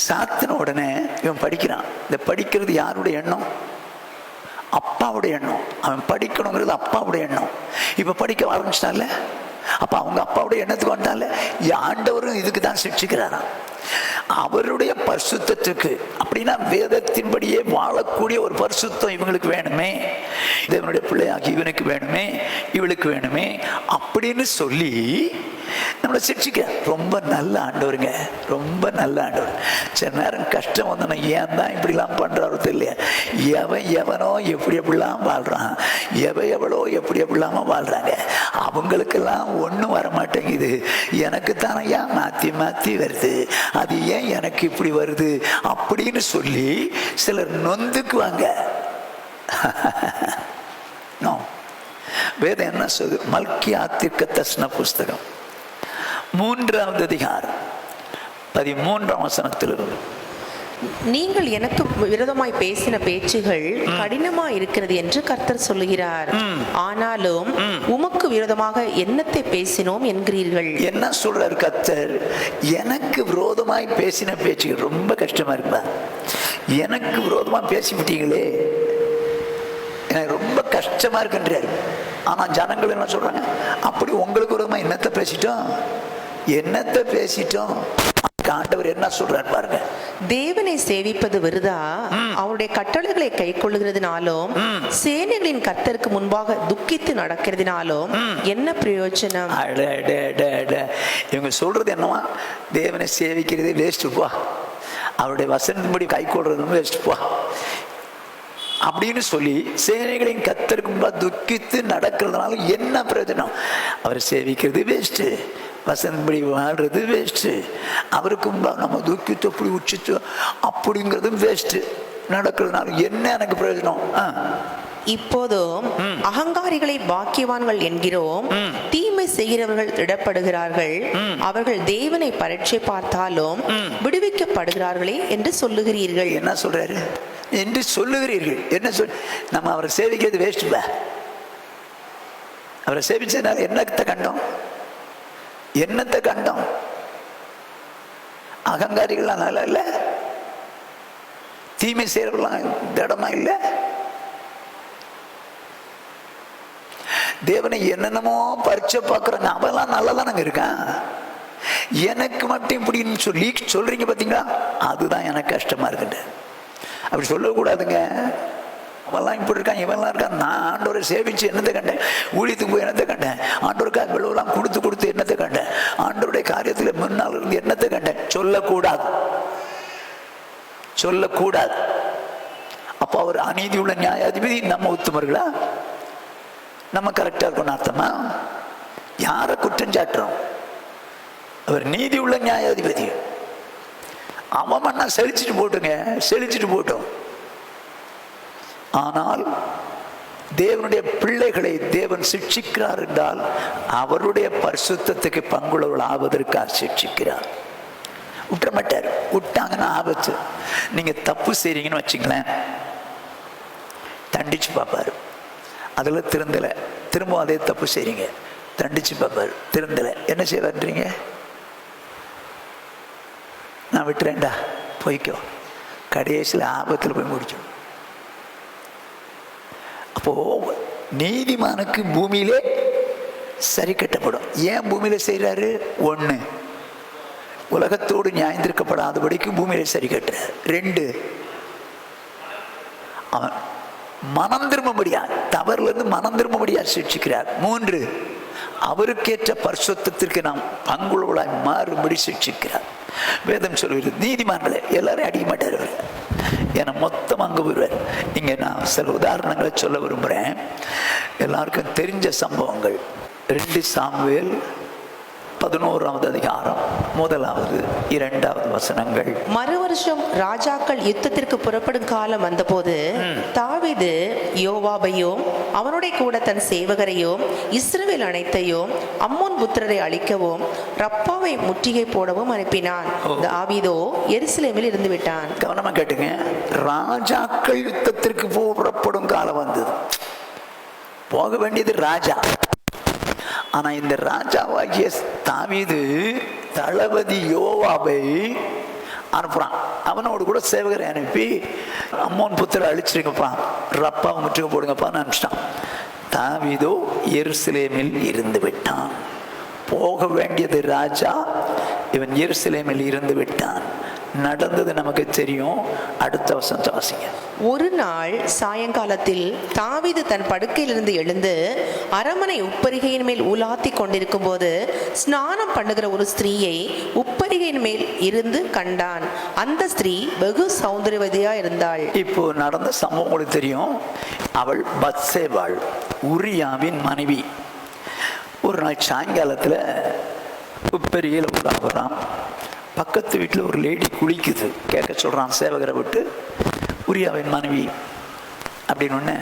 சாத்தின உடனே இவன் படிக்கிறான். இந்த படிக்கிறது யாருடைய எண்ணம்? அப்பாவுடைய எண்ணம். அவன் படிக்கணுங்கிறது அப்பாவுடைய எண்ணம். இப்ப படிக்க ஆரம்பிச்சிட்டால, அப்ப அவங்க அப்பாவுடைய எண்ணத்துக்கு வந்தால ஆண்டவரும் இதுக்கு தான் சிட்சிக்கிறாராம். அவருடைய பரிசுத்தத்துக்கு. அப்படின்னா வேதத்தின்படியே வாழக்கூடிய ஒரு பரிசுத்தம் இவங்களுக்கு வேணுமே, இவனுடைய பிள்ளையாகி இவனுக்கு வேணுமே, இவளுக்கு வேணுமே அப்படின்னு சொல்லி நம்மளை சிரிச்சிக்க. ரொம்ப நல்ல ஆண்டவருங்க, ரொம்ப நல்ல ஆண்டவர். சில நேரம் கஷ்டம் வந்தோன்னா ஏன் தான் இப்படிலாம் பண்றாரு தெரியல. எவனோ எப்படிலாம் வாழ்றான், எவளோ எப்படிலாம வாழ்றாங்க. அவங்களுக்கெல்லாம் ஒன்றும் வர மாட்டேங்குது. எனக்கு தானே ஏன் மாற்றி வருது, அது ஏன் எனக்கு இப்படி வருது அப்படின்னு சொல்லி சிலர் நொந்துக்குவாங்க. வேதம் என்ன சொல்லுது? மல்கியா தீர்க்கதரிசன புஸ்தகம் 3ஆம் அதிகாரம் 13ஆம் வசனத்திலிருந்து, நீங்கள் எனக்கு விரோதமாய் பேசின பேச்சுகள் கடினமாய் இருக்கிறது என்று கர்த்தர் சொல்லுகிறார். ஆனாலும் உமக்கு விரோதமாக என்னத்தை பேசினோம் என்கிறீர்கள். என்ன சொல்றாரு கர்த்தர்? எனக்கு விரோதமாய் பேசின பேச்சுகள் ரொம்ப கஷ்டமா இருக்குதா? எனக்கு விரோதமா பேசிவிட்டீங்களே, எனக்கு ரொம்ப கஷ்டமா இருக்குன்றாரு. ஆனா ஜனங்கள் என்ன சொல்றாங்க? அப்படி உங்களுக்கு விரோதமா என்னத்தை பேசிட்டோம் ஆண்டவர் என்ன சொல்றாரு பாருங்க. தேவனை சேவிப்பது விருதா, அவருடைய கட்டளைகளை கை கொள்ளுகிறதுனாலும் சேனைகளின் கர்த்தருக்கு முன்பாக துக்கித்து நடக்கிறதுனாலும் என்ன பிரயோஜனம்? இவங்க சொல்றது என்னவா, தேவனை சேவிக்கிறதே வேஸ்ட்டுப்பா, அவருடைய வசனத்தின்படி கை கொள்றதும் வேஸ்ட்டுப்பா அப்படின்னு சொல்லி சேனைகளின் கர்த்தருக்கு முன்பாக துக்கித்து நடக்கிறதுனால என்ன பிரயோஜனம்? அவரை சேவிக்கிறது வேஸ்ட்டு, வசனப்படி வாழ்றது வேஸ்ட்டு, அவருக்கு முன்பாக நம்ம துக்கித்து அப்படி உச்சித்து அப்படிங்கிறதும் வேஸ்ட்டு, நடக்கிறதுனால என்ன எனக்கு பிரயோஜனம்? இப்போதும் அகங்காரிகளை பாக்கியவான்கள் என்கிறோம், தீமை செய்கிறவர்கள் திடப்படுகிறார்கள், அவர்கள் தேவனை பரீட்சை பார்த்தாலும் விடுவிக்கப்படுகிறார்களே என்று சொல்லுகிறீர்கள். என்ன சொல்றாரு என்று சொல்லுகிறீர்கள்? என்ன சொல், நம்ம அவரை சேவிக்கிறது வேஸ்ட். அவரை சேவிச்சதுனால என்னத்தை கண்டோம்? என்னத்தை கண்டோம்? அகங்காரிகள்லாம் நல்லா இல்லை, தீமை செய்யறவர்களாம் திடமா இல்லை, தேவனை என்னென்னமோ பரிச்சை பார்க்குறாங்க, அவெல்லாம் நல்லதானங்க இருக்கான், எனக்கு மட்டும் இப்படின்னு சொல்லி சொல்றீங்க பார்த்தீங்களா, அதுதான் எனக்கு கஷ்டமா இருக்குது. அப்படி சொல்லக்கூடாதுங்க. அவெல்லாம் இப்படி இருக்கான், இவெல்லாம் இருக்கான். நான் ஆண்டவரை சேவிச்சு என்னத்தை கண்டேன்? ஊழியத்துக்கு போய் என்னத்தை கண்டேன்? ஆண்டவருக்காக விழுவெல்லாம் கொடுத்து என்னத்தை கண்டேன்? ஆண்டவருடைய காரியத்தில் முன்னால் இருந்து என்னத்தை கண்டேன்? சொல்லக்கூடாது, சொல்லக்கூடாது. அப்போ அவர் அநீதி உள்ள நியாயாதிபதி, நம்ம உத்தமர்களா? நம்ம கரெக்டா இருக்கணும் அர்த்தமா? யாரை குற்றம் சாட்டுறோம்? அவர் நீதி உள்ள நியாயாதிபதி. அவன் மண்ணா செழிச்சிட்டு போட்டுங்க, செழிச்சிட்டு போட்டோம். ஆனால் தேவனுடைய பிள்ளைகளை தேவன் சிக்ஷிக்கிறார் என்றால் அவருடைய பரிசுத்தத்துக்கு பங்குள்ளவர்கள் ஆவதற்காக சிக்ஷிக்கிறார். விட்டுற மாட்டார். விட்டாங்கன்னா ஆபத்து. நீங்க தப்பு செய்றீங்கன்னு வச்சுங்களேன், தண்டிச்சு பார்ப்பாரு. அதில் திருந்தலை, திரும்ப அதே தப்பு செய்றீங்க, தண்டிச்சு பார்ப்பாரு, திருந்தலை, என்ன செய்வார்ன்றீங்க? நான் விட்டுறேன்டா, போய்க்கோ, கடைசியில் ஆபத்தில் போய் முடிச்சோம். அப்போ நீதிமானுக்கு பூமியிலே சரி கட்டப்படும். ஏன் பூமியில செய்யறாரு? ஒண்ணு, உலகத்தோடு நியாயந்திருக்கப்படாதபடிக்கு பூமியில சரி கட்டுறார். 2, அவன் மனம் திரும்படியா, தவறுல இருந்து மனம் திரும்படியா சிக்ஷிக்கிறார். 3, அவருக்கேற்ற பரிசுத்தத்திற்கு நாம் பங்குள்ளவர்களாய் மாறும்படி சிக்ஷிக்கிறார். வேதம் சொல்லுவது நீதிமான்களை எல்லாரும் அடிக்க மாட்டார் அவர், ஏன்னா மொத்தம் அங்கே போயிடுவார். இங்கே நான் சில உதாரணங்களை சொல்ல விரும்புகிறேன். எல்லாருக்கும் தெரிஞ்ச சம்பவங்கள். 2 சாமுவேல் 11ஆவது அதிகாரம் 1வது 2வது வசனங்கள். மறு வருஷம் ராஜாக்கள் யுத்தத்திற்கு புறப்படும் காலம் வந்தபோது தாவீது யோவாபையும் அவனுடைய கூட தன் சேவகரையும் இஸ்ரவேல் அனைத்தையும் அம்மோன் புத்திரரை அழிக்கவும் ரப்பாவை முற்றுகை போடவும் அனுப்பினான். தாவீதோ எருசலேமில் இருந்து விட்டான். கவனமா கேட்டுங்க. ராஜாக்கள் யுத்தத்திற்கு புறப்படும் காலம் வந்தது. போக வேண்டியது ராஜா. ஆனா இந்த ராஜாவாகிய தாவீது தளபதி யோவாபை அனுப்புறான். அவனோடு கூட சேவகரை அனுப்பி அம்மோன் புத்திர அழிச்சிருங்கப்பா, ரப்பாவை முற்றுகை போடுங்கப்பான்னு அனுப்பிச்சிட்டான். தாவீதோ எருசலேமில் இருந்து விட்டான். போக வேண்டியது ராஜா, இவன் எருசலேமில் இருந்து விட்டான். நடந்தது நமக்கு தெரியும். அடுத்த வசனத்தை வாசிங்க. ஒரு நாள் சாயங்காலத்தில் தாவீது தன் படுக்கையிலிருந்து எழுந்து அரமனை உப்பரிகையின் மேல் உலாத்தி கொண்டிருக்கும் போது ஸ்நானம் பண்ணுகிற ஒரு ஸ்திரீயை உப்பரிகையின் மேல் இருந்து கண்டான். அந்த ஸ்திரீ வெகு சௌந்தரியவதியா இருந்தாள். இப்போ நடந்த சம்பவம் உங்களுக்கு தெரியும். அவள் பத்சேபாள், உரியாவின் மனைவி. ஒரு நாள் சாயங்காலத்தில் உப்பரிகையில் உலாவுறான். பக்கத்து வீட்டில் ஒரு லேடி குளிக்குது. கேட்க சொல்கிறான் சேவகரை விட்டு, உரியாவின் மனைவி அப்படின்னு ஒன்று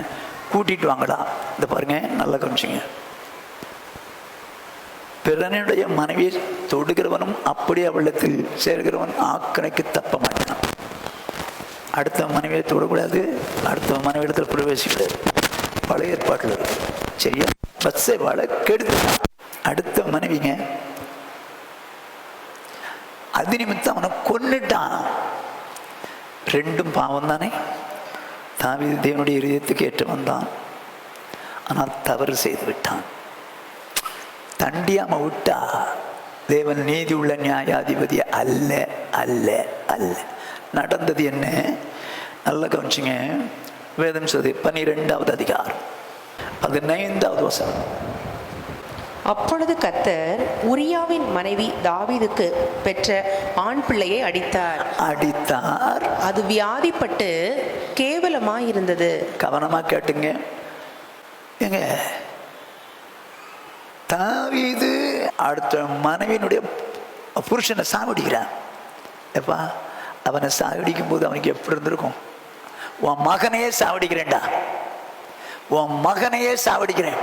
கூட்டிட்டு வாங்கடா. இந்த பாருங்க, நல்லா கவனிச்சிங்க. பிறனுடைய மனைவியை தொடுகிறவனும் அப்படி அவளிடத்தில் சேர்கிறவன் ஆக்கணைக்கு தப்ப மாட்டான். அடுத்த மனைவியை தொடக்கூடாது, அடுத்த மனைவிடத்தில் பிரவேசிக்கூடாது. பழைய ஏற்பாட்டில் இருக்கு. சரியா? பத்சேபாளை கெடுத்துட்டான். அடுத்த மனைவிங்க, அது நிமித்தம் அவனை கொன்னுட்டான். 2 பாவம் தானே. தாவீது தேவனுடைய இதயத்துக்கு ஏற்று வந்தான், ஆனால் தவறு செய்து விட்டான். தண்டியாம விட்டா தேவன் நீதி உள்ள நியாயாதிபதி அல்ல அல்ல அல்ல. நடந்தது என்ன? நல்ல கவனிச்சிங்க. வேதம் சொல்லுது 12வது அதிகாரம் 15வது வசனம். அப்பொழுது கர்த்தர் உரியாவின் மனைவி தாவீதுக்கு பெற்ற ஆண் பிள்ளையை அடித்தார். அது வியாதிப்பட்டு கேவலமாய் இருந்தது. கவனமா கேட்டுங்க. ஏங்க, தாவீது அடுத்த மனைவியினுடைய புருஷனை சாவடிக்கிறான். எப்பா, அவனை சாவடிக்கும் போது அவனுக்கு எப்படி இருந்திருக்கும்? உன் மகனையே சாவடிக்கிறேன்டா, உன் மகனையே சாவடிக்கிறேன்.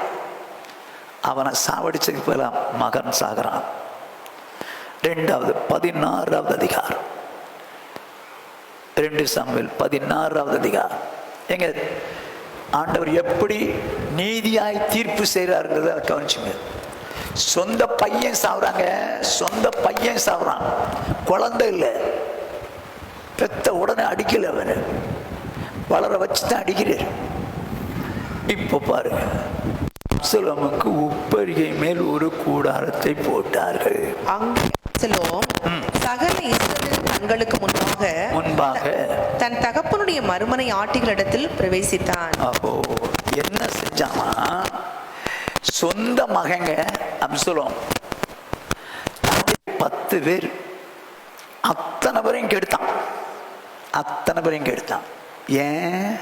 அவனை சாவடிச்சதுக்கு போல மகன் சாகிறான். 16வது அதிகாரம் 2 சாமுவேல் 16வது அதிகாரம். எங்க ஆண்டவர் எப்படி நீதியாய் தீர்ப்பு செய்யறாருங்கிறத கவனிச்சுங்க. சொந்த பையன் சாவுறாங்க, சொந்த பையன் சாவுறான். குழந்தை இல்லை, பெத்த உடனே அடிக்கல, அவனை வளர வச்சுதான் அடிக்கிறார். இப்போ பாருங்க, அப்சலோமுக்கு உப்பரிகை மேல் ஒரு கூடாரத்தை போட்டார்கள். சகல இஸ்ரவேல் கண்களுக்கு முன்பாக தன் தகப்பனுடைய மறுமனை ஆட்டிகளிடத்தில் பிரவேசித்தான். அப்போ என்ன செஞ்சானா, சொந்த மகங்க அப்சலோம் 10 பேர் அத்தனை பேரையும் கெடுத்தான், அத்தனை பேரையும் கெடுத்தான். ஏன்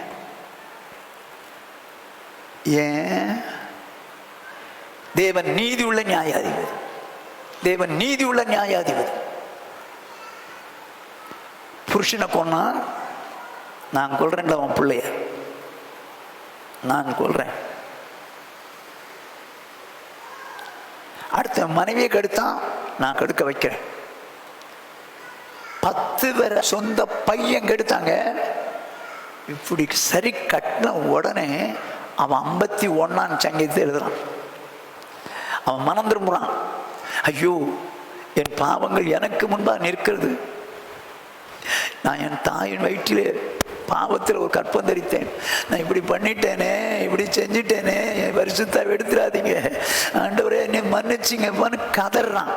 ஏன்? தேவன் நீதி உள்ள நியாயாதிபதி, தேவன் நீதி உள்ள நியாயாதிபதி. புருஷனை கொன்னா நான் கொல்றேன்ல, அவன் பிள்ளைய நான் கொல்றேன். அடுத்த மனைவியை கெடுத்தான், நான் கெடுக்க வைக்கிறேன். 10 பேரை சொந்த பையன் கெடுத்தாங்க. இப்படி சரி கட்டின உடனே அவன் 51ஆம் சங்கீதத்தை எழுதுறான். அவன் மனம் திரும்புறான். ஐயோ, என் பாவங்கள் எனக்கு முன்பாக நிற்கிறது. நான் என் தாயின் வயிற்றிலே பாவத்தில் ஒரு கற்பம் தரித்தேன். நான் இப்படி பண்ணிட்டேனே, இப்படி செஞ்சுட்டேனே, என் பரிசுத்தாவை எடுத்துடாதீங்க ஆண்டவரே, என்னை மன்னிச்சிங்கப்பான்னு கதறான்.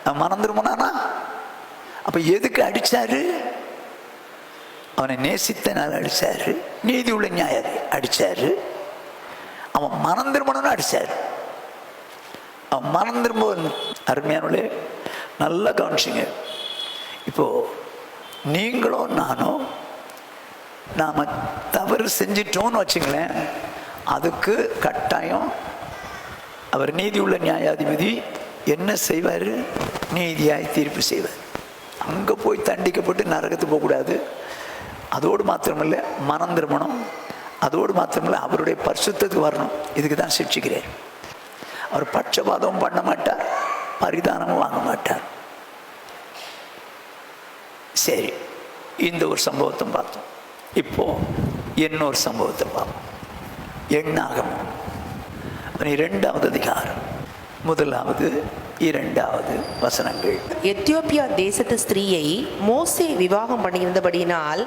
அவன் மனம் திரும்பினானா? அப்ப எதுக்கு அடிச்சாரு? அவனை நேசித்தனால அடிச்சாரு. நீதி உள்ள நியாயம் அடிச்சாரு. அவன் மனம் திரும்பணும்னு அடிச்சாரு. அவன் மனம் திரும்ப அருமையானே நல்லா கவனிச்சிங்க. இப்போ நீங்களோ நானோ நாம தவறு செஞ்சிட்டோம்னு வச்சுங்களேன், அதுக்கு கட்டாயம் அவர் நீதி உள்ள நியாயாதிபதி என்ன செய்வார்? நீதியாய் தீர்ப்பு செய்வார். அங்கே போய் தண்டிக்கப்பட்டு நரகத்துக்கு போகக்கூடாது. அதோடு மாத்திரமில்ல, மனம் திரும்பணும். அதோடு மாத்திரமில்ல, அவருடைய பரிசுத்தத்துக்கு வரணும். இதுக்கு தான் சிக்ஷிக்கிறேன். அவர் பட்சபாதமும் பண்ண மாட்டார், பரிதானமும் வாங்க மாட்டார். சரி, இந்த ஒரு சம்பவத்தை பார்த்தோம். இப்போ இன்னொரு சம்பவத்தை பார்ப்போம். எண்ணாகமம் 12வது அதிகாரம் 1வது 2வது வசனங்கள். எத்தியோப்பியா தேசத்து ஸ்திரீயை மோசே விவாகம் பண்ணியிருந்தபடியினால்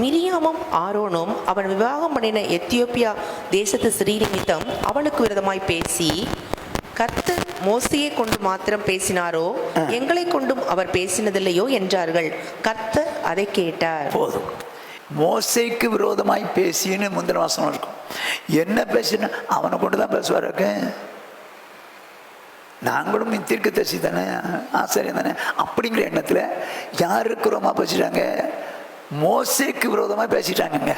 மிரியாமும் ஆரோனும் அவன் விவாகம் பண்ணின எத்தியோப்பியா தேசத்து ஸ்திரீ நிமித்தம் அவனுக்கு விரோதமாய் பேசி, கர்த்தர் மோசையை கொண்டு மாத்திரம் பேசினாரோ, எங்களை கொண்டும் அவர் பேசினதில்லையோ என்றார்கள். கர்த்தர் அதை கேட்டார். போதும். மோசைக்கு விரோதமாய் பேசின்னு முந்தின வாசனம் இருக்கும். என்ன பேசின? அவனை கொண்டு தான் பேசுவாரு. நாங்களும் தீர்க்கதரிசி தானே, ஆசிரியர் தானே, அப்படிங்கிற எண்ணத்தில் யாருக்கு விரோதமாக பேசிட்டாங்க? மோசேக்கு விரோதமாக பேசிட்டாங்க.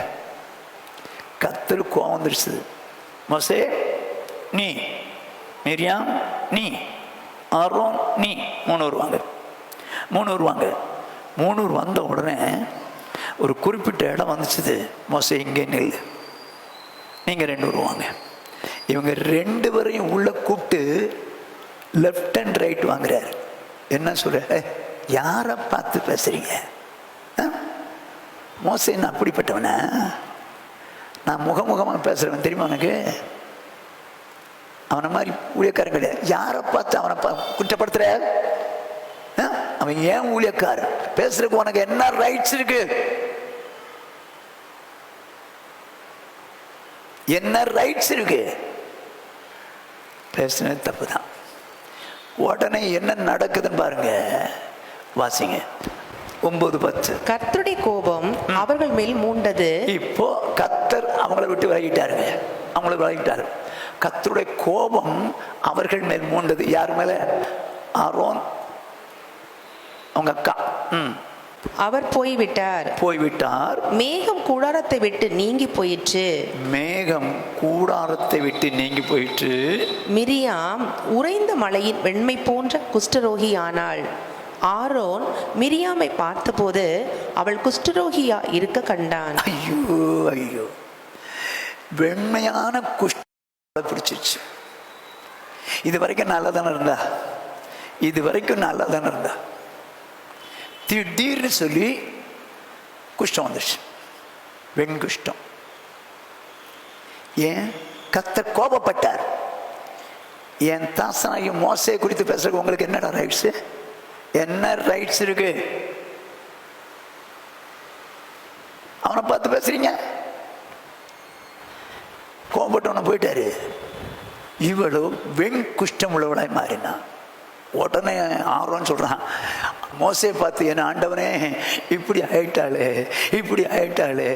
கர்த்தர் கோபம் வந்துருச்சு. மோசே நீ, மிரியாம் நீ, ஆரோன் நீ, 3 வருவாங்க. 3 வந்த உடனே ஒரு குறிப்பிட்ட இடம் வந்துச்சுது. மோசே இங்கே நில்லு, நீங்கள் 2 வருவாங்க. இவங்க 2 பேரையும் உள்ள கூப்பிட்டு லெஃப்ட் அண்ட் ரைட் வாங்குறாரு. என்ன சொல்ற? யாரை பார்த்து பேசுறீங்க? மோசே நான் அப்படிப்பட்டவன? நான் முகமுகமாக பேசுறவன் தெரியுமா உனக்கு? அவனை மாதிரி ஊழியக்காரன் கிடையாது. யாரை பார்த்து அவனை குற்றப்படுத்துற? அவன் ஏன் ஊழியக்காரன்? பேசுறதுக்கு உனக்கு என்ன ரைட்ஸ் இருக்கு? என்ன ரைட்ஸ் இருக்கு? பேசுனது தப்பு தான். உடனே என்ன நடக்குதுன்னு பாருங்க, வாசிங்க 9:10. கர்த்தருடைய கோபம் அவர்கள் மேல் மூண்டது. இப்போ கர்த்தர் அவங்கள விட்டு விலகிட்டாருங்க, அவங்கள விலகிட்டாரு. கர்த்தருடைய கோபம் அவர்கள் மேல் மூண்டது. யார் மேல? ஆரோன் அவங்க அக்கா. அவர் போய்விட்டார். மேகம் கூடாரத்தை விட்டு நீங்கி போயிற்று. மேகம் கூடாரத்தை விட்டு நீங்கி போயிற்று. மிரியாம் உறைந்த மலையின் வெண்மை போன்ற குஷ்டரோகி ஆனாள். ஆரோன் மிரியாமை பார்த்தபோது அவள் குஷ்டரோகியா இருக்க கண்டான். ஐயோ ஐயோ, வெண்மையான குஷ்டம் பிடிச்சிருச்சு. இது வரைக்கும் நல்லதானே இருந்தா, இது வரைக்கும் நல்லதானே இருந்தா, திடீர்னு சொல்லி குஷ்டம் வந்துருச்சு, வெண்குஷ்டம். ஏன்? கர்த்தர் கோபப்பட்டார். என் தாசனாகி மோசே குறித்து பேசுறதுக்கு உங்களுக்கு என்னடா ரைட்ஸ்? என்ன ரைட்ஸ் இருக்கு? அவனை பார்த்து பேசுறீங்க. கோபப்பட்டவனை போயிட்டாரு. இவளோ வெண்குஷ்டம் உள்ளவளாய் மாறினா. உடனே ஆரோன்னு சொல்றான், மோசே பார்த்து, என் ஆண்டவனே இப்படி ஆயிட்டாளே, இப்படி ஆயிட்டாளே,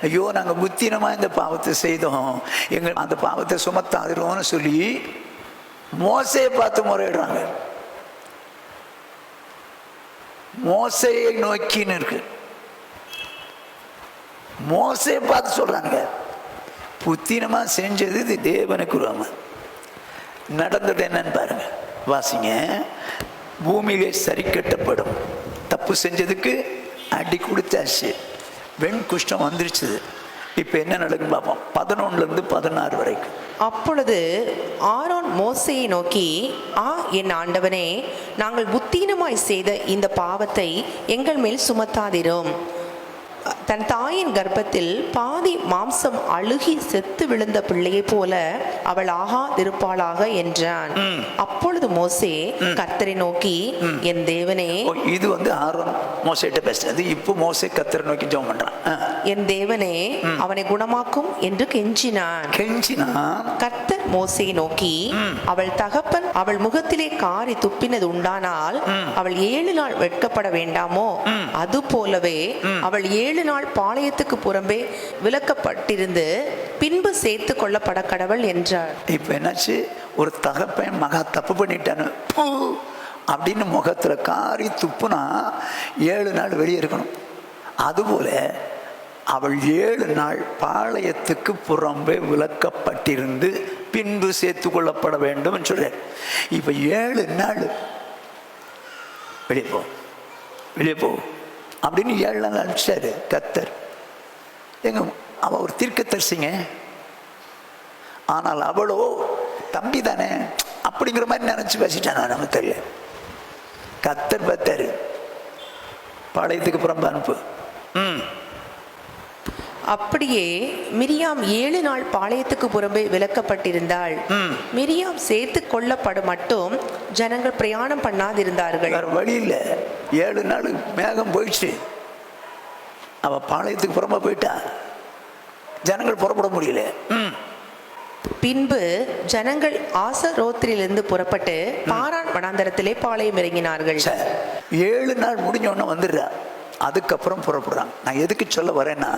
ஐயோ நாங்கள் புத்தினமா இந்த பாவத்தை செய்தோம், எங்கள் அந்த பாவத்தை சுமத்தாதிரோன்னு சொல்லி மோசையை பார்த்து முறையிடுறாங்க. மோசையை நோக்கின்னு இருக்கு, மோசையை பார்த்து சொல்றாங்க. புத்தினமா செஞ்சது இது தேவனுக்கு உருவமா. நடந்தது என்னன்னு பாருங்க, வாசிங்க. பூமியிலே சரி கட்டப்படும். தப்பு செஞ்சதுக்கு அடி கொடுத்தாச்சு, வெண் குஷ்டம் வந்துருச்சு. இப்போ என்ன நடக்குன்னு பார்ப்போம், 11 16 வரைக்கும். அப்பொழுது ஆரோன் மோசையை நோக்கி, என் ஆண்டவனே, நாங்கள் புத்தீனமாய் செய்த இந்த பாவத்தை எங்கள் மேல் சுமத்தாதிரும். தன் தாயின் கர்ப்பத்தில் பாதி மாம்சம் அழுகி செத்து விழுந்த பிள்ளையை போல அவள் ஆகாதிருப்பாளாக என்றான். அப்பொழுது மோசே கர்த்தரை நோக்கி, என் தேவனே. இது ஆரோன் மோசேட்ட பேசுறது. இப்போ மோசே கர்த்தரை நோக்கி ஜெபம் பண்றான். என் தேவனே, அவனை குணமாக்கும் என்று கெஞ்சினான். கர்த்தர் மோசேயை நோக்கி, அவள் தகப்பன் அவள் முகத்திலே காரி துப்பினது உண்டானால் அவள் 7 நாள் வெட்கப்பட வேண்டாமோ? அது போலவே அவள் 7 நாள் பாளையத்துக்கு புறம்பே விலக்கப்பட்டிருந்து பின்பு சேர்த்து கொள்ளப்பட கடவுள் என்றார். இப்ப என்னாச்சு? ஒரு தகப்பன் மகா தப்பு பண்ணிட்டானு அப்படின்னு முகத்துல காரி துப்புனா 7 நாள் வெளியே இருக்கணும். அதுபோல அவள் 7 நாள் பாளையத்துக்கு புறம்பே விலக்கப்பட்டிருந்து பின்பு சேர்த்து கொள்ளப்பட வேண்டும் சொல்ற. இப்ப 7 நாள் வெளியே போ, வெளியே போ அப்படின்னு 7 நாள் அனுப்பிச்சாரு கர்த்தர். எங்க அவ ஒரு தீர்க்கதரிசிங்க, ஆனால் அவளோ தம்பி தானே அப்படிங்கிற மாதிரி நினைச்சு பேசிட்டானா நம்ம தெரியல. கர்த்தர் பார்த்தாரு, பாளையத்துக்கு புறம்பு அனுப்பு. அப்படியே மிரியாம் 7 நாள் பாளையத்துக்கு புறம்பே விலக்கப்பட்டிருந்தாள். மிரியாம் சேர்த்து கொள்ளப்பட மட்டும் ஜனங்கள் பிரயாணம் பண்ணாதிருந்தார்கள். வேற வழி இல்லை. 7 நாள் மேகம் போயிடுச்சு, அவ பாளையத்துக்கு புறம்பா போயிட்டா, ஜனங்கள் புறப்பட முடியல. பின்பு ஜனங்கள் ஆசரோத்திலிருந்து புறப்பட்டு பாரான் வனாந்தரத்திலே பாளையம் இறங்கினார்கள். 7 நாள் முடிஞ்சோன்னு வந்துடுறா, அதுக்கப்புறம் புறப்படுறாங்க. நான் எதுக்கு சொல்ல வரேன்னா,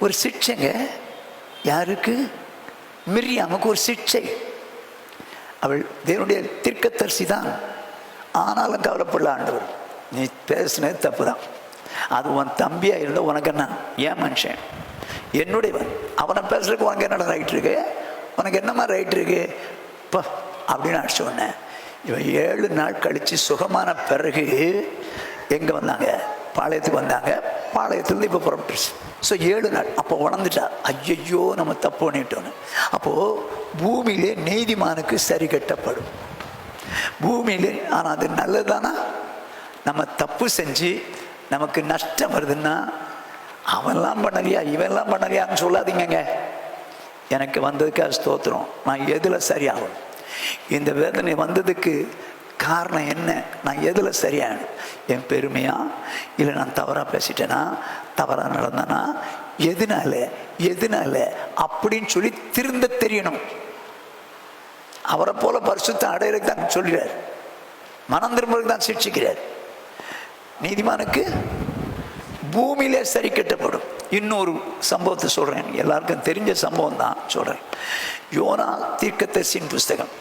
ஒரு சிக்ஷைங்க. யாருக்கு? மிரியாமுக்கு ஒரு சிக்ஷை. அவள் தேவனுடைய தீர்க்கதரிசி தான், ஆனாலும் கவலைப்படல ஆண்டவர். நீ பேசினது தப்பு தான், அது உன் தம்பியா இருந்த உனக்கு என்ன? ஏன் மனுஷன் என்னுடையவன், அவனை பேசுறதுக்கு உனக்கு என்னடா ரைட் இருக்கு? உனக்கு என்னமா ரைட் இருக்கு அப்படின்னு அடிச்ச உடனே இவன் 7 நாள் கழிச்சு சுகமான பிறகு எங்க வந்தாங்க? பாளையத்துக்கு வந்தாங்க. பாளையத்துலேருந்து இப்போ புறப்பட்டுருச்சு. ஸோ 7 நாள் அப்போ உணர்ந்துட்டா, ஐயோ நம்ம தப்பு பண்ணிட்டோன்னு. அப்போது பூமியிலே நீதிமானுக்கு சரி கட்டப்படும். பூமியிலே. ஆனால் அது நல்லதுதானா? நம்ம தப்பு செஞ்சு நமக்கு நஷ்டம் வருதுன்னா, அவன்லாம் பண்ணலையா இவெல்லாம் பண்ணலையான்னு சொல்லாதீங்க. எனக்கு வந்ததுக்காக ஸ்தோத்திரம். நான் எதில் சரியாகும்? இந்த வேதனை வந்ததுக்கு காரணம் என்ன? நான் எதில் சரியான? என் பெருமையா, இல்லை நான் தவறாக பேசிட்டேனா, தவறாக நடந்தேனா, எதனால அப்படின்னு சொல்லி திருந்த தெரியணும். அவரை போல பரிசுத்தம் அடையிறதுக்கு தான் சொல்கிறார், மனம் திரும்புறதுக்கு தான் சிக்ஷிக்கிறார். நீதிமானுக்கு பூமியிலே சரி கட்டப்படும். இன்னொரு சம்பவத்தை சொல்கிறேன், எல்லாருக்கும் தெரிஞ்ச சம்பவம் தான் சொல்கிறேன். யோனா தீர்க்கதரிசியின் புஸ்தகம்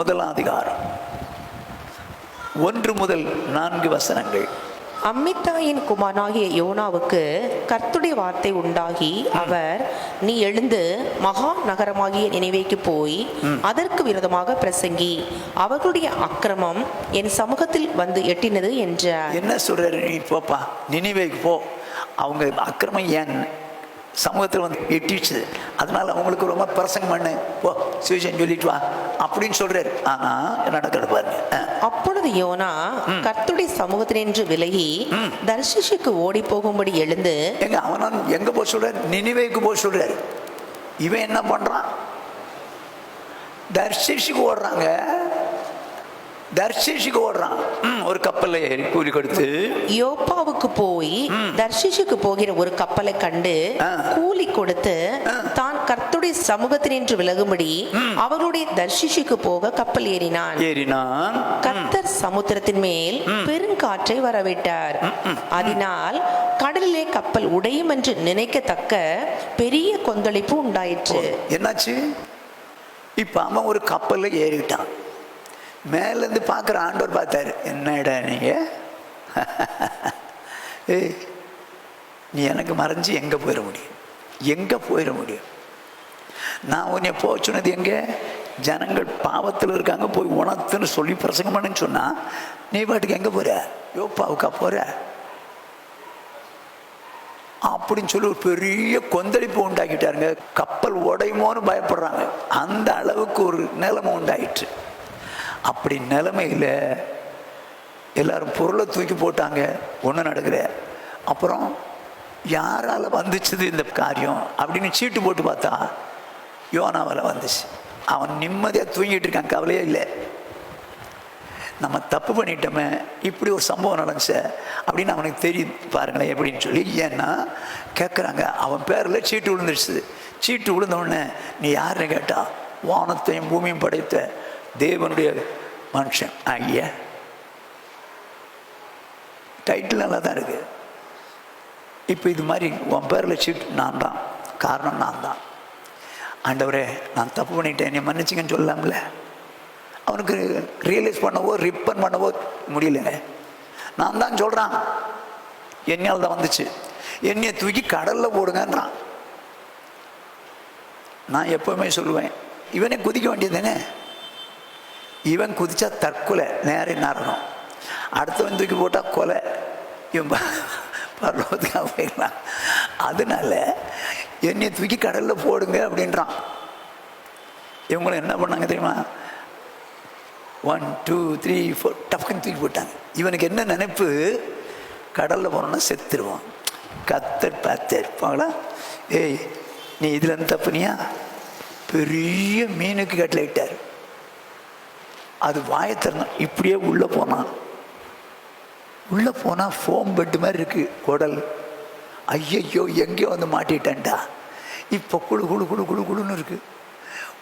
1 அதிகாரம் 1 முதல் 4 வசனங்கள். அம்மித்தாயின் குமாரனாகிய யோனாவுக்கு கர்த்தருடைய வார்த்தை உண்டாகி, அவர், நீ எழுந்து மகா நகரமாகிய நினைவேக்கு போய் அதற்கு விரோதமாக பிரசங்கி, அவர்களுடைய அக்கிரமம் என் சமூகத்தில் வந்து எட்டினது என்றார். என்ன சொல்றாரு? நீ போப்பா, நினைவேக்கு போ, அவங்க அக்கிரமம் என் சமூகத்தில் வந்து எட்டிச்சு, அதனால அவங்களுக்கு ரொம்ப பிரசங்கம் பண்ணு, போ சுவிசேஷம் சொல்லிட்டு வா அப்படின்னு சொல்றாரு. ஆனா நடக்கிறது பாருங்க. அப்பொழுது யோனா கர்த்தருடைய சமூகத்தினின்று விலகி தர்ஷீஷுக்கு ஓடி போகும்படி எழுந்து, எங்க அவன் எங்க போய் சொல்றாரு? நினிவேக்கு போய் சொல்றாரு. இவன் என்ன பண்றான்? தர்ஷீஷுக்கு ஓடுறாங்க, தர்ஷீஷுக்கு ஓடுறான். ஒரு கப்பல்ல ஏறி கூலி கொடுத்து யோப்பாவுக்கு போய் தர்ஷீஷுக்கு போகிற ஒரு கப்பலை கண்டு கூலி கொடுத்து தான் கர்த்தருடைய சமூகத்தினின்று விலகும்படி அவர்களுடைய தர்ஷீஷுக்கு போக கப்பல் ஏறினான். கர்த்தர் சமுத்திரத்தின் மேல் பெருங்காற்றை வரவிட்டார். அதனால் கடலிலே கப்பல் உடையும் என்று நினைக்கத்தக்க பெரிய கொந்தளிப்பு உண்டாயிற்று. என்னாச்சு? இப்ப அவன் ஒரு கப்பல்ல ஏறிட்டான். மேலேருந்து பார்க்குற ஆண்டவர் பார்த்தாரு, என்னடா நீங்க நீ எனக்கு மறைஞ்சு எங்கே போயிட முடியும்? எங்கே போயிட முடியும்? நான் உன்னை போக சொன்னது எங்கே? ஜனங்கள் பாவத்தில் இருக்காங்க, போய் உணர்த்துன்னு சொல்லி பிரசங்கம் பண்ணுன்னு சொன்னா நீ பாட்டுக்கு எங்கே போகிற? யோப்பாவுக்கா போகிற? அப்படின்னு சொல்லி ஒரு பெரிய கொந்தளிப்பு உண்டாக்கிட்டாருங்க. கப்பல் உடையுமோன்னு பயப்படுறாங்க. அந்த அளவுக்கு ஒரு நிலைமை உண்டாயிற்று. அப்படி நிலைமையில் எல்லாரும் பொருளை தூக்கி போட்டாங்க. ஒன்று நடக்கிற. அப்புறம் யாரால் வந்துச்சுது இந்த காரியம் அப்படின்னு சீட்டு போட்டு பார்த்தா யோனாவால் வந்துச்சு. அவன் நிம்மதியாக தூங்கிட்டு இருக்கான், கவலையே இல்லை. நம்ம தப்பு பண்ணிட்டோமே, இப்படி ஒரு சம்பவம் நடந்துச்சு அப்படின்னு அவனுக்கு தெரியும் பாருங்களேன் எப்படின்னு சொல்லி. ஏன்னா கேட்குறாங்க, அவன் பேரில் சீட்டு விழுந்துருச்சு. சீட்டு விழுந்தவுடனே நீ யாருன்னு கேட்டா, வானத்தையும் பூமியும் படைத்த தேவனுடைய மனுஷன். ஐயா, டைட்டில் நல்லா தான் இருக்கு. இப்போ இது மாதிரி உன் பேரில் சீட்டு நான் தான், காரணம் நான் தான். ஆண்டவரே நான் தப்பு பண்ணிட்டேன், என்னை மன்னிச்சிங்கன்னு சொல்லலாம்ல. அவனுக்கு ரியலைஸ் பண்ணவோ ரிப்பன் பண்ணவோ முடியல. நான் தான் சொல்கிறான், என்னையால் தான் வந்துச்சு, என்னையை தூக்கி கடலில் போடுங்கன்றான். நான் எப்போவுமே சொல்லுவேன், இவனே குதிக்க வேண்டியது தானே. இவன் குதிச்சா தற்கொலை, நேரம் நரகம். அடுத்தவன் தூக்கி போட்டால் கொலை, இவன் பரலோகத்துக்காக போயிடலாம். அதனால என்னை தூக்கி கடலில் போடுங்க அப்படின்றான். இவங்களும் என்ன பண்ணாங்க தெரியுமா? 1 2 3 4 டப்புன்னு தூக்கி போட்டாங்க. இவனுக்கு என்ன நினைப்பு? கடலில் போனோன்னா செத்துருவான். கத்தர் பார்த்து இருப்பாங்களா, ஏய் நீ இதுலேருந்து தப்புனியா? பெரிய மீனுக்கு கட்டளையிட்டார். அது வாயத்திறணும். இப்படியே உள்ளே போனான். உள்ளே போனால் ஃபோம் பெட்டு மாதிரி இருக்குது குடல். ஐயையோ எங்கேயோ வந்து மாட்டிட்டேன்டா. இப்போ குழு குழு குழு குழு குழுன்னு இருக்குது.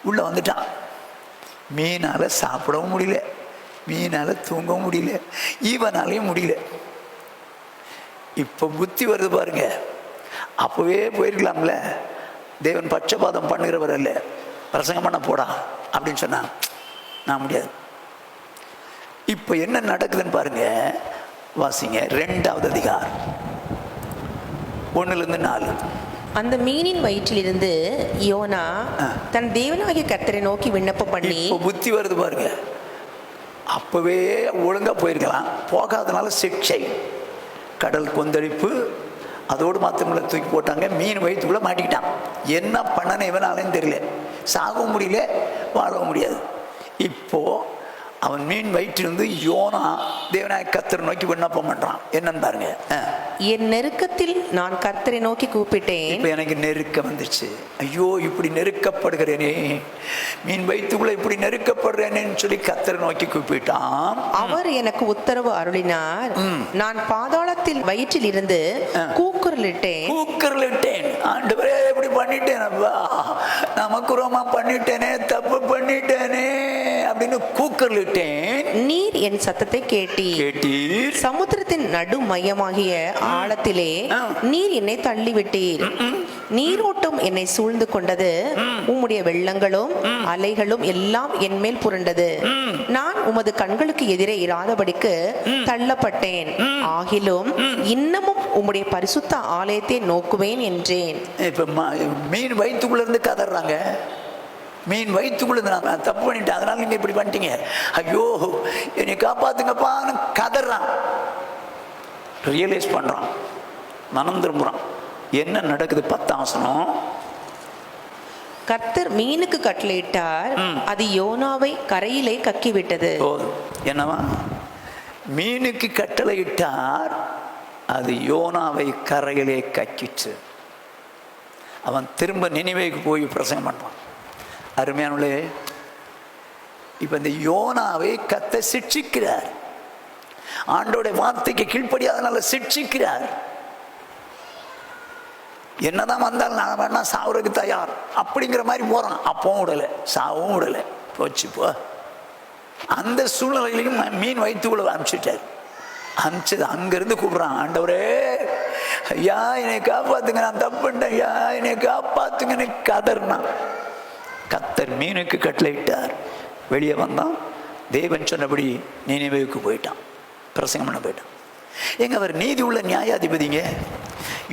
உள்ளே வந்துட்டான். மீனால் சாப்பிடவும் முடியல, மீனால் தூங்கவும் முடியல, ஈவனாலையும் முடியல. இப்போ புத்தி வருது பாருங்க. அப்போவே போயிருக்கலாம்ல. தேவன் பட்சபாதம் பண்ணுகிறவர் அல்ல, பிரசங்கம் பண்ண போடா அப்படின்னு சொன்னான். நான் முடியாது. இப்போ என்ன நடக்குதுன்னு பாருங்க, வாசிங்க 2வது அதிகாரம் 1 4. அந்த மீனின் வயிற்றிலிருந்து யோனா தன் தேவனாகிய கர்த்தரை நோக்கி விண்ணப்பம் பண்ணி. இப்போ புத்தி வருது பாருங்க. அப்பவே ஒழுங்கா போயிருக்கலாம், போகாதனால சிக்ஷை, கடல் கொந்தளிப்பு, அதோடு மாத்திரங்களை தூக்கி போட்டாங்க. மீன் வயிற்றுக்குள்ள மாட்டிக்கிட்டான். என்ன பண்ணனு இவனாலேன்னு தெரியல. சாகவும் முடியல, வாழவும் முடியாது. இப்போ அவன் மீன் வயிற்றிலிருந்து யோனா தேவனாய கர்த்தரை நோக்கி விண்ணப்பம் பண்றான். என்னன்னு பாருங்க. என் நெருக்கத்தில் நான் கர்த்தரை நோக்கி கூப்பிட்டேன். இப்ப எனக்கு நெருக்கம் வந்துச்சு. ஐயோ இப்படி நெருக்கப்படுகிறேனே, மீன் வயிற்றுக்குள்ள இப்படி நெருக்கப்படுறேனேன்னு சொல்லி கர்த்தரை நோக்கி கூப்பிட்டான். அவர் எனக்கு உத்தரவு அருளினார். நான் பாதாளத்தில் வயிற்றில் இருந்து கூக்குரலிட்டேன். ஆண்டவரே இப்படி பண்ணிட்டேன், நமக்கு ரோமா பண்ணிட்டேனே, தப்பு பண்ணிட்டேனே அப்படின்னு கூக்குரலிட்டேன். நீர் என் சத்தத்தை கேட்டீர். சமுத்திரத்தின் நடு மையமாகிய ஆழத்திலே நீர் என்னை தள்ளிவிட்டீர். நீரோட்டம் என்னை சூழ்ந்து கொண்டது. உம்முடைய வெள்ளங்களும் அலைகளும் எல்லாம் என் மேல் புரண்டது. நான் உமது கண்களுக்கு எதிரே இராதபடிக்கு தள்ளப்பட்டேன். ஆகிலும் இன்னமும் உம்முடைய பரிசுத்த ஆலயத்தை நோக்குவேன் என்றேன். இப்ப மீன் வயிற்றுக்குள்ள இருந்து கதறாங்க. மீன் வயிற்றுக்குள்ள நான் தப்பு பண்ணிட்டேன், அதனால நீங்க இப்படி பண்ணிட்டீங்க, ஐயோ என்னை காப்பாத்துங்கப்பான்னு கதறான். ரியலைஸ் பண்றான், மனம் திரும்புறான். என்ன நடக்குது? 10ஆம் வசனம். கர்த்தர் மீனுக்கு கட்டளையிட்டார், அது யோனாவை கரையிலே கக்கிவிட்டது. என்னவா? மீனுக்கு கட்டளையிட்டார், அது யோனாவை கரையிலே கக்கிச்சு. அவன் திரும்ப நினைவேக்கு போய் பிரசங்கம் பண்றான். அருமையானே, இப்ப இந்த யோனாவை கர்த்தர் சிட்சிக்கிறார். ஆண்டோடைய வார்த்தைக்கு கீழ்ப்படியாதனால சிட்சிக்கிறார். என்னதான் வந்தாலும் நான் வேணா சாவுறதுக்கு தயார் அப்படிங்கிற மாதிரி போறான். அப்பவும் விடலை, சாவும் விடலை, போச்சு போ. அந்த சூழ்நிலையிலையும் மீன் வயிற்றுக்குள்ள அனுப்பிச்சுட்டார். அனுப்பிச்சது அங்கிருந்து கூப்பிடுறான், ஆண்டவரே ஐயா என்னை காப்பாத்துங்க, நான் தப்பு பண்ணிட்டேன், ஐயா என்னை காப்பாத்துங்கன்னு கதறினான். கர்த்தர் மீனுக்கு கட்டளையிட்டார். வெளியே வந்தான். தேவன் சொன்னபடி நினைவேக்கு போயிட்டான், பிரசங்கம் பண்ண போயிட்டான். எங்க அவர் நீதி உள்ள நியாயாதிபதிங்க.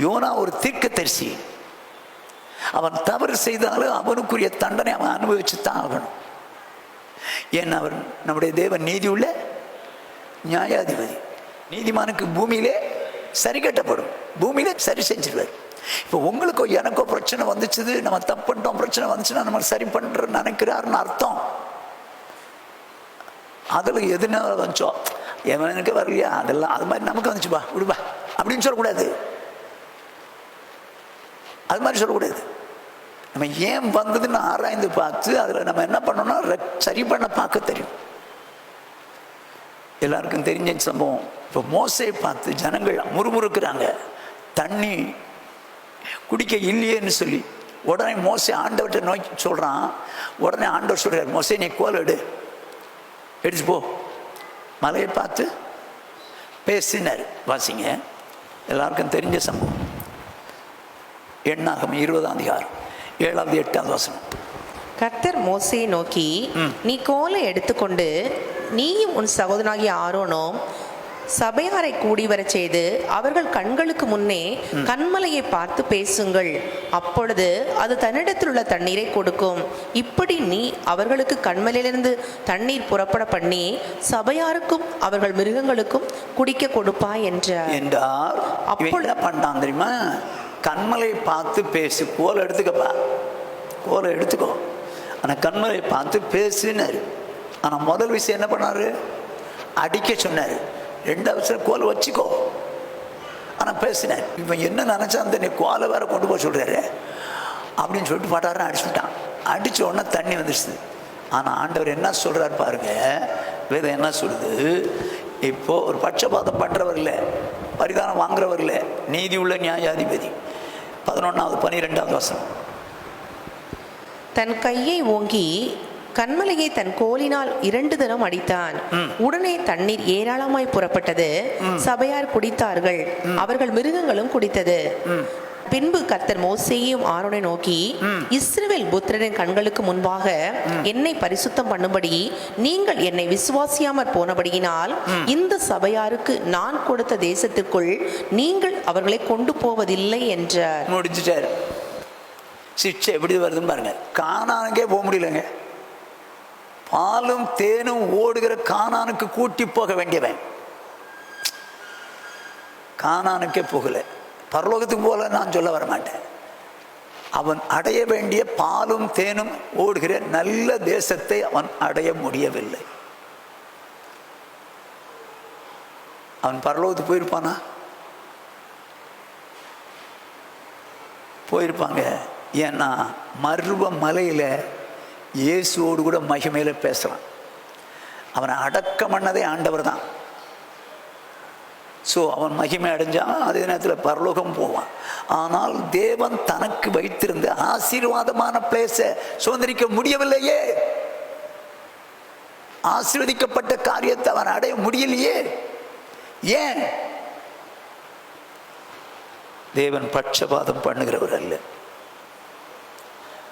யோனா ஒரு தீர்க்கதரிசி. அவன் தவறு செய்தாலும் அவனுக்குரிய தண்டனை அவன் அனுபவிச்சு தான் ஆகணும். ஏன்னா அவர் நம்முடைய தேவன் நீதி உள்ள நியாயாதிபதி. நீதிமானுக்கு பூமியிலே சரி கட்டப்படும், பூமியிலே சரி செஞ்சிருவார். இப்போ உங்களுக்கோ எனக்கோ பிரச்சனை வந்துச்சு, நம்ம தப்பு பண்ணிட்டோம், பிரச்சனை வந்துச்சுன்னா நம்ம சரி பண்ற நினைக்கிறாருன்னு அர்த்தம். அதுல எதுனால வந்துச்சோ, எவனுக்கு வரலையா, அதெல்லாம் அது மாதிரி நமக்கு வந்துச்சுப்பா விடுப்பா அப்படின்னு சொல்லக்கூடாது. அது மாதிரி சொல்லக்கூடாது. நம்ம ஏன் வந்ததுன்னு ஆராய்ந்து பார்த்து அதில் நம்ம என்ன பண்ணோம்னா சரி பண்ண பார்க்க தெரியும். எல்லாருக்கும் தெரிஞ்ச சம்பவம். இப்போ மோசையை பார்த்து ஜனங்கள் முறுமுறுக்கிறாங்க, தண்ணி குடிக்க இல்லையேன்னு சொல்லி. உடனே மோசை ஆண்டவர்கிட்ட நோக்கி சொல்கிறான். உடனே ஆண்டவர் சொல்கிறார், மோசை நீ கோல் எடுத்து போ, மலையை பார்த்து பேசினார். வாசிங்க, எல்லாருக்கும் தெரிஞ்ச சம்பவம். எண்ணாகமம் 20ஆம் அதிகாரம் 7வது 8வது வசனம். கர்த்தர் மோசையை நோக்கி, நீ கோலை எடுத்துக்கொண்டு நீயும் உன் சகோதரனாகிய ஆரோனும் சபையாரை கூடி வரச் செய்து அவர்கள் கண்களுக்கு முன்னே கன்மலையை பார்த்து பேசுங்கள். அப்பொழுது அது தன்னிடத்தில் உள்ள தண்ணீரை கொடுக்கும். இப்படி நீ அவர்களுக்கு கண்மலையிலிருந்து தண்ணீர் புறப்பட பண்ணி சபையாருக்கும் அவர்கள் மிருகங்களுக்கும் குடிக்க கொடுப்பாய் என்றார். அப்பொழுது பண்ணான் தெரியுமா? கண்மலையை பார்த்து பேசு, கோலை எடுத்துக்கப்பா, கோலை எடுத்துக்கோ, ஆனால் கண்மலையை பார்த்து பேசுனாரு. ஆனால் முதல் விஷயம் என்ன பண்ணாரு? அடிக்க சொன்னார். 2வது கோலை வச்சுக்கோ, ஆனால் பேசினார். இவன் என்ன நினைச்சா அந்த நீ கோலை வேற கொண்டு போக சொல்றாரு அப்படின்னு சொல்லிட்டு பட்டாரம் அடிச்சுட்டான். அடிச்ச உடனே தண்ணி வந்துடுச்சு. ஆனால் ஆண்டவர் என்ன சொல்றாரு பாருங்க, வேதம் என்ன சொல்லுது? இப்போ ஒரு பட்சபாதம் பண்றவர் இல்லை, பரிதானம் வாங்குறவர் இல்லை, நீதி உள்ள நியாயாதிபதி. 11வது 12வது வசனம். தன் கையை ஓங்கி கண்மலையை தன் கோலினால் 2 தரம் அடித்தான். உடனே தண்ணீர் ஏராளமாய் புறப்பட்டது. சபையார் குடித்தார்கள், அவர்கள் மிருகங்களும் குடித்தது. பின்பு கர்த்தர் மோசேயையும் ஆரோனை நோக்கி, இஸ்ரவேல் புத்திரரின் கண்களுக்கு முன்பாக என்னை பரிசுத்தம் பண்ணும்படி நீங்கள் என்னை விசுவாசியாமற் போனபடியினால் இந்த சபையாருக்கு நான் கொடுத்த தேசத்திற்குள் நீங்கள் அவர்களை கொண்டு போவதில்லை என்றார். முடிச்சுட்டார். சிக்ஷை எப்படி வருதுன்னு பாருங்க. கானானுக்கே போக முடியலங்க. பாலும் தேனும் ஓடுகிற கானானுக்கு கூட்டி போக வேண்டியவன் கானானுக்கே போகல. பரலோகத்துக்கு போல நான் சொல்ல வர மாட்டேன். அவன் அடைய வேண்டிய பாலும் தேனும் ஓடுகிற நல்ல தேசத்தை அவன் அடைய முடியவில்லை. அவன் பரலோகத்துக்கு போயிருப்பானா? போயிருப்பாங்க. ஏன்னா மருவ மலையில் இயேசுவோடு கூட மகிமையில் பேசுகிறான். அவனை அடக்கம் பண்ணதே ஆண்டவர் தான். ஸோ அவன் மகிமை அடைஞ்சான், அதே நேரத்தில் பரலோகம் போவான். ஆனால் தேவன் தனக்கு வைத்திருந்த ஆசீர்வாதமான பிளேஸை சுதந்திரிக்க முடியவில்லையே. ஆசீர்வதிக்கப்பட்ட காரியத்தை அவன் அடைய முடியலையே. ஏன்? தேவன் பட்சபாதம் பண்ணுகிறவர் அல்ல,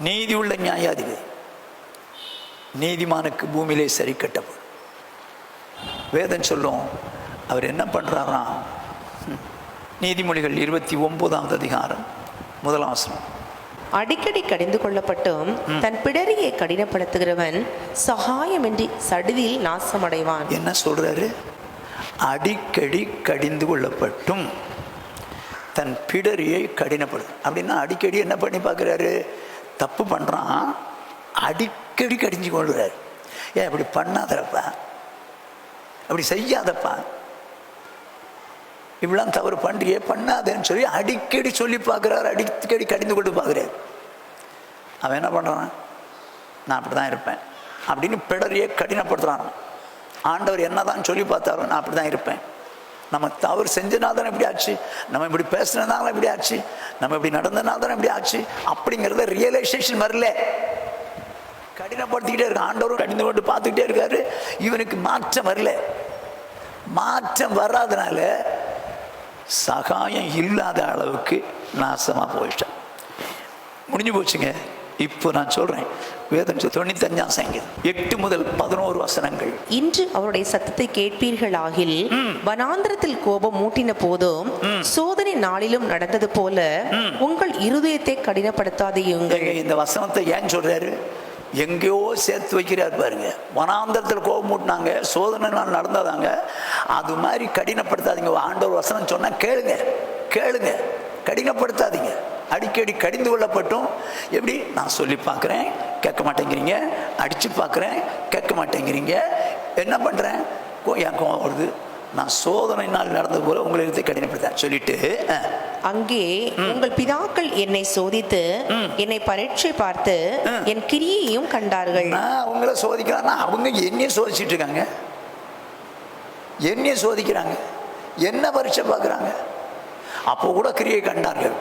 நீதி உள்ள நியாயாதிபதி. நீதிமானுக்கு பூமியிலே சரி கட்டப்படும். வேதம் சொல்லும், அவர் என்ன பண்றாராம்? நீதிமொழிகள் 29ஆம் அதிகாரம் 1ஆம் வசனம். அடிக்கடி கடிந்து கொள்ளப்பட்டும் தன் பிடரியை கடினப்படுத்துகிறவன் சகாயமின்றி சடுதியில் நாசமடைவான். என்ன சொல்றாரு? அடிக்கடி கடிந்து கொள்ளப்பட்டும் தன் பிடரியை கடினப்படுத்தும். அப்படின்னா அடிக்கடி என்ன பண்ணி பார்க்குறாரு? தப்பு பண்ணுறான், அடிக்கடி கடிஞ்சு கொள்கிறார். ஏன் அப்படி பண்ணாதப்பா, அப்படி செய்யாதப்பா, இப்படிலாம் தவறு பண்ணுறியே, பண்ணாதேன்னு சொல்லி அடிக்கடி சொல்லி பார்க்குறாரு, அடிக்கடி கடிந்து கொண்டு பார்க்குறாரு. அவன் என்ன பண்ணுறான்? நான் அப்படி தான் இருப்பேன் அப்படின்னு பிடரியை கடினப்படுத்துகிறான். ஆண்டவர் என்ன தான் சொல்லி பார்த்தாரோ நான் அப்படி தான் இருப்பேன். நம்ம தவறு செஞ்சனால தானே இப்படி ஆச்சு, நம்ம இப்படி பேசுனதுனால இப்படி ஆச்சு, நம்ம இப்படி நடந்ததுனால தானே இப்படி ஆச்சு அப்படிங்கிறத ரியலைசேஷன் வரல. கடினப்படுத்திக்கிட்டே இருக்கான். ஆண்டவரும் கடிந்து கொண்டு பார்த்துக்கிட்டே இருக்காரு. இவனுக்கு மாற்றம் வரல. மாற்றம் வராதனால சகாயம் இல்லாத அளவுக்கு நாசமாக போயிட்டான். முடிஞ்சு போச்சுங்க. இப்போ நான் சொல்றேன், வேதம் 95ஆம் சங்கீதம் 8 முதல் 11 வசனங்கள். இன்று அவருடைய சத்தத்தை கேட்பீர்களாகில் வனாந்திரத்தில் கோபம் மூட்டின போதும் சோதனை நாளிலும் நடந்தது போல உங்கள் இருதயத்தை கடினப்படுத்தாதீங்கள். இந்த வசனத்தை ஏன் சொல்றாரு? எங்கேயோ சேர்த்து வைக்கிறார் பாருங்க. வனாந்திரத்தில் கோபம் மூட்டினாங்க, சோதனை நாள் நடந்ததாங்க, அது மாதிரி கடினப்படுத்தாதீங்க. ஆண்டவர் வசனம் சொன்னா கேளுங்க, கேளுங்க, கடினப்படுத்தாதீங்க. அடிக்கடி கடிந்து கொள்ளப்பட்டும் எப்படி? நான் சொல்லி பார்க்குறேன், கேட்க மாட்டேங்கிறீங்க. அடித்து பார்க்குறேன், கேட்க மாட்டேங்கிறீங்க. என்ன பண்ணுறேன்? என் கோவம் வருது. நான் சோதனை நாள் நடந்தது போல உங்களை எடுத்து கடினப்படுத்த சொல்லிட்டு, அங்கே உங்கள் பிதாக்கள் என்னை சோதித்து என்னை பரீட்சை பார்த்து என் கிரியையும் கண்டார்கள். அவங்கள சோதிக்கிறான்னா அவங்க என்னைய சோதிச்சுட்டு இருக்காங்க, என்னைய சோதிக்கிறாங்க, என்ன பரீட்சை பார்க்குறாங்க. அப்போ கூட கிரியை கண்டார்கள்.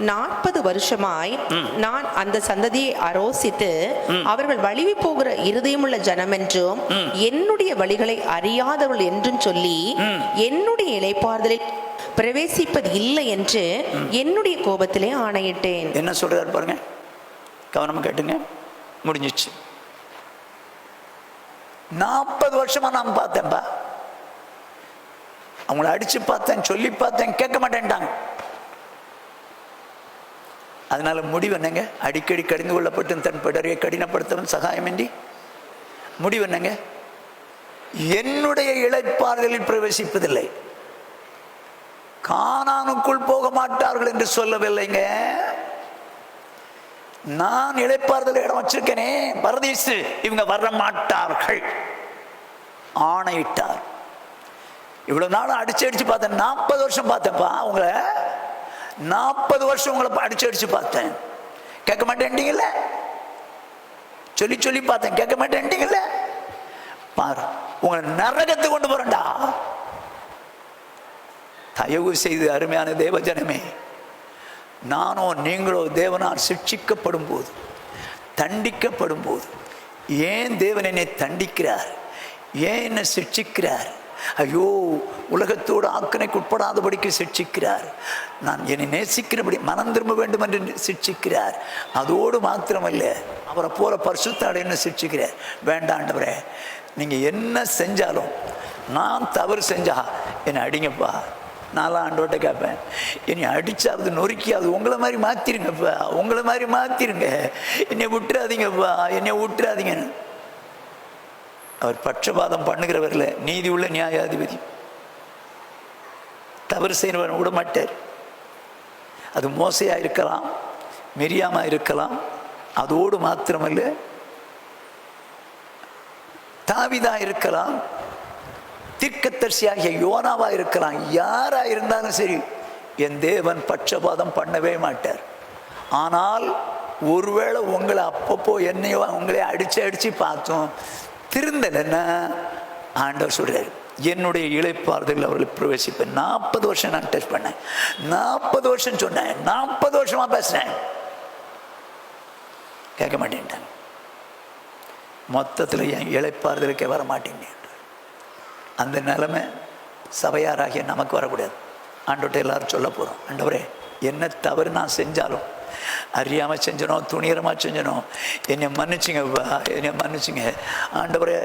40 வருஷமாய் நான் அந்த சந்ததியை அரோசித்து அவர்கள் வழிவி போகிற இருதயமுள்ள ஜனம் என்றும் என்னுடைய வழிகளை அறியாதவர்கள் என்றும் சொல்லி என்னுடைய இளைப்பாறுதலில் பிரவேசிப்பது இல்லை என்று என்னுடைய கோபத்திலே ஆணையிட்டேன். என்ன சொல்றாரு பாருங்க, கவனமா கேட்டுங்க. முடிஞ்சிச்சு. 40 வருஷமா நான் பார்த்தேன்பா, அவங்கள அடிச்சு பார்த்தேன், சொல்லி பார்த்தேன், கேட்க மாட்டேன்ட்டாங்க. அதனால முடிவு என்னங்க? அடிக்கடி கடிந்து கொள்ளப்பட்டு தன் பிடரியை கடினப்படுத்தவன் சகாயமின்றி. முடிவு என்னங்க? என்னுடைய இளைப்பாறுதலில் பிரவேசிப்பதில்லை, கானானுக்குள் போக மாட்டார்கள் என்று சொல்லவில்லைங்க. நான் இளைப்பாறுதல் இடம் வச்சிருக்கேனே, பரதீசு, இவங்க வர மாட்டார்கள் ஆணையிட்டார். இவ்வளவு நாளும் அடிச்சு அடிச்சு பார்த்தேன், 40 வருஷம் பார்த்தேன்ப்பா உங்களை, 40 வருஷம் உங்களை அடிச்சு அடிச்சு பார்த்தேன், கேட்க மாட்டேன்ட்டீங்கல்ல. சொல்லி சொல்லி பார்த்தேன், கேட்க மாட்டேன்ட்டீங்கல்ல. பாரு, உங்களை நரகத்தை கொண்டு போறேன்டா. தயவு செய்து அருமையான தேவஜனமே, நானோ நீங்களோ தேவனால் சிட்சிக்கப்படும் போது, தண்டிக்கப்படும் போது, ஏன் தேவன் என்னை தண்டிக்கிறார், ஏன் என்னை சிட்சிக்கிறார்? ஐயோ, உலகத்தோடு ஆக்கணைக்கு உட்படாதபடிக்கு சிட்சிக்கிறார். நான் என்னை நேசிக்கிறபடி மனம் திரும்ப வேண்டும் என்று சிட்சிக்கிறார். அதோடு மாத்திரமல்ல, அவரை போல பரிசுத்த அடையன்னு சிட்சிக்கிறார். வேண்டாண்டவரே, நீங்கள் என்ன செஞ்சாலும், நான் தவறு செஞ்சா என்னை அடிங்கப்பா. நான்லாம் ஆண்டவர்கிட்ட கேட்பேன், என்னை அடிச்சாவது நொறுக்கியாவது உங்களை மாதிரி மாற்றிருங்கப்பா, உங்களை மாதிரி மாற்றிருங்க, என்னை விட்டுறாதீங்கப்பா, என்னை விட்டுறாதீங்கன்னு. அவர் பட்சபாதம் பண்ணுகிறவர்ல நீதி உள்ள நியாயாதிபதி. தவறு செய்கிறவன் விட மாட்டார். அது மோசையா இருக்கலாம், மிரியாமா இருக்கலாம், அதோடு மாத்திரமல்ல தாவீதா இருக்கலாம், தீர்க்கதரிசியாகிய யோனாவா இருக்கலாம், யாரா இருந்தாலும் சரி, என் தேவன் பட்சபாதம் பண்ணவே மாட்டார். ஆனால் ஒருவேளை உங்களை அப்பப்போ என்னையோ உங்களே அடிச்சு பார்த்தோம் திருந்தலைன்னா ஆண்டவர் சொல்றாரு, என்னுடைய இளைப்பாறுதல் அவர்களை பிரவேசிப்பேன். 40 வருஷம் நான் டெஸ்ட் பண்ணேன், 40 வருஷம் சொன்னேன், 40 வருஷமா பேசினேன், கேட்க மாட்டேன்ட்டாங்க. மொத்தத்தில் என் இளைப்பாறுதலுக்கே வர மாட்டேங்க. அந்த நிலைமை சபையாராகிய நமக்கு வரக்கூடாது. ஆண்டவர்கிட்ட எல்லாரும் சொல்ல போகிறோம், ஆண்டவரே என்ன தவறு நான் செஞ்சாலும், அறியாமல் செஞ்சனோ துணிகரமாக செஞ்சனோ, என்னை மன்னிச்சிங்கப்பா, என்னை மன்னிச்சிங்க ஆண்டவரே.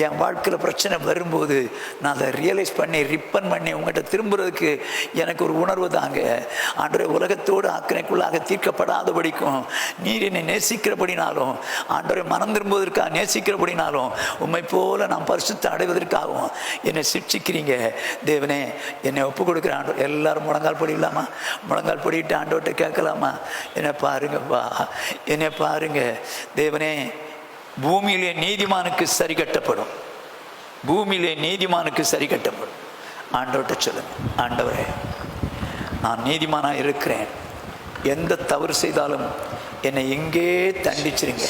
என் வாழ்க்கையில் பிரச்சனை வரும்போது நான் அதை ரியலைஸ் பண்ணி ரிப்பன் பண்ணி உங்கள்கிட்ட திரும்புறதுக்கு எனக்கு ஒரு உணர்வு தாங்க ஆண்டவரே. உலகத்தோடு ஆக்கினைக்குள்ளாக தீர்க்கப்படாதபடிக்கும் நீர் என்னை நேசிக்கிறபடினாலும், ஆண்டவரை மனம் திரும்புவதற்காக நேசிக்கிறபடினாலும், உண்மை போல நான் பரிசுத்தை அடைவதற்காகவும் என்னை சிக்ஷிக்கிறீங்க தேவனே. என்னை ஒப்பு கொடுக்குற ஆண்டவர். எல்லாரும் முழங்கால் படிக்கலாமா? முழங்கால் படிட்டு ஆண்டவர்கிட்ட கேட்கலாமா? என்னை பாருங்கப்பா, என்னை பாருங்க தேவனே. பூமியிலே நீதிமானுக்கு சரி கட்டப்படும், பூமியிலே நீதிமானுக்கு சரி கட்டப்படும். ஆண்டவர்கிட்ட சொல்லுங்க, ஆண்டவரே நான் நீதிமானாக இருக்கிறேன், எந்த தவறு செய்தாலும் என்னை இங்கே தண்டிச்சிருங்க,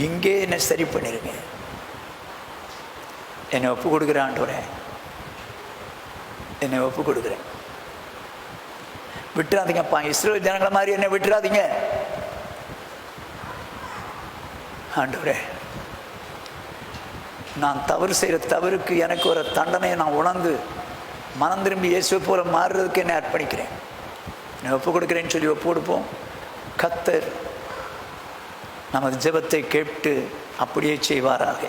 இங்கே என்னை சரி பண்ணிருங்க. என்னை ஒப்பு கொடுக்குறேன் ஆண்டவரே, என்னை ஒப்பு கொடுக்குறேன். விட்டுறாதீங்கப்பா, இஸ்ரவேல் ஜனங்களை மாதிரி என்னை விட்டுறாதீங்க ஆண்டவரே. நான் தவறு செய்கிற தவறுக்கு எனக்கு ஒரு தண்டனையை நான் உணர்ந்து மனம் திரும்பி இயேசுவை போல மாறுறதுக்கு என்னை அர்ப்பணிக்கிறேன், என்னை ஒப்பு கொடுக்குறேன்னு சொல்லி ஒப்பு கொடுப்போம். கர்த்தர் நமது ஜெபத்தை கேட்டு அப்படியே செய்வாராக.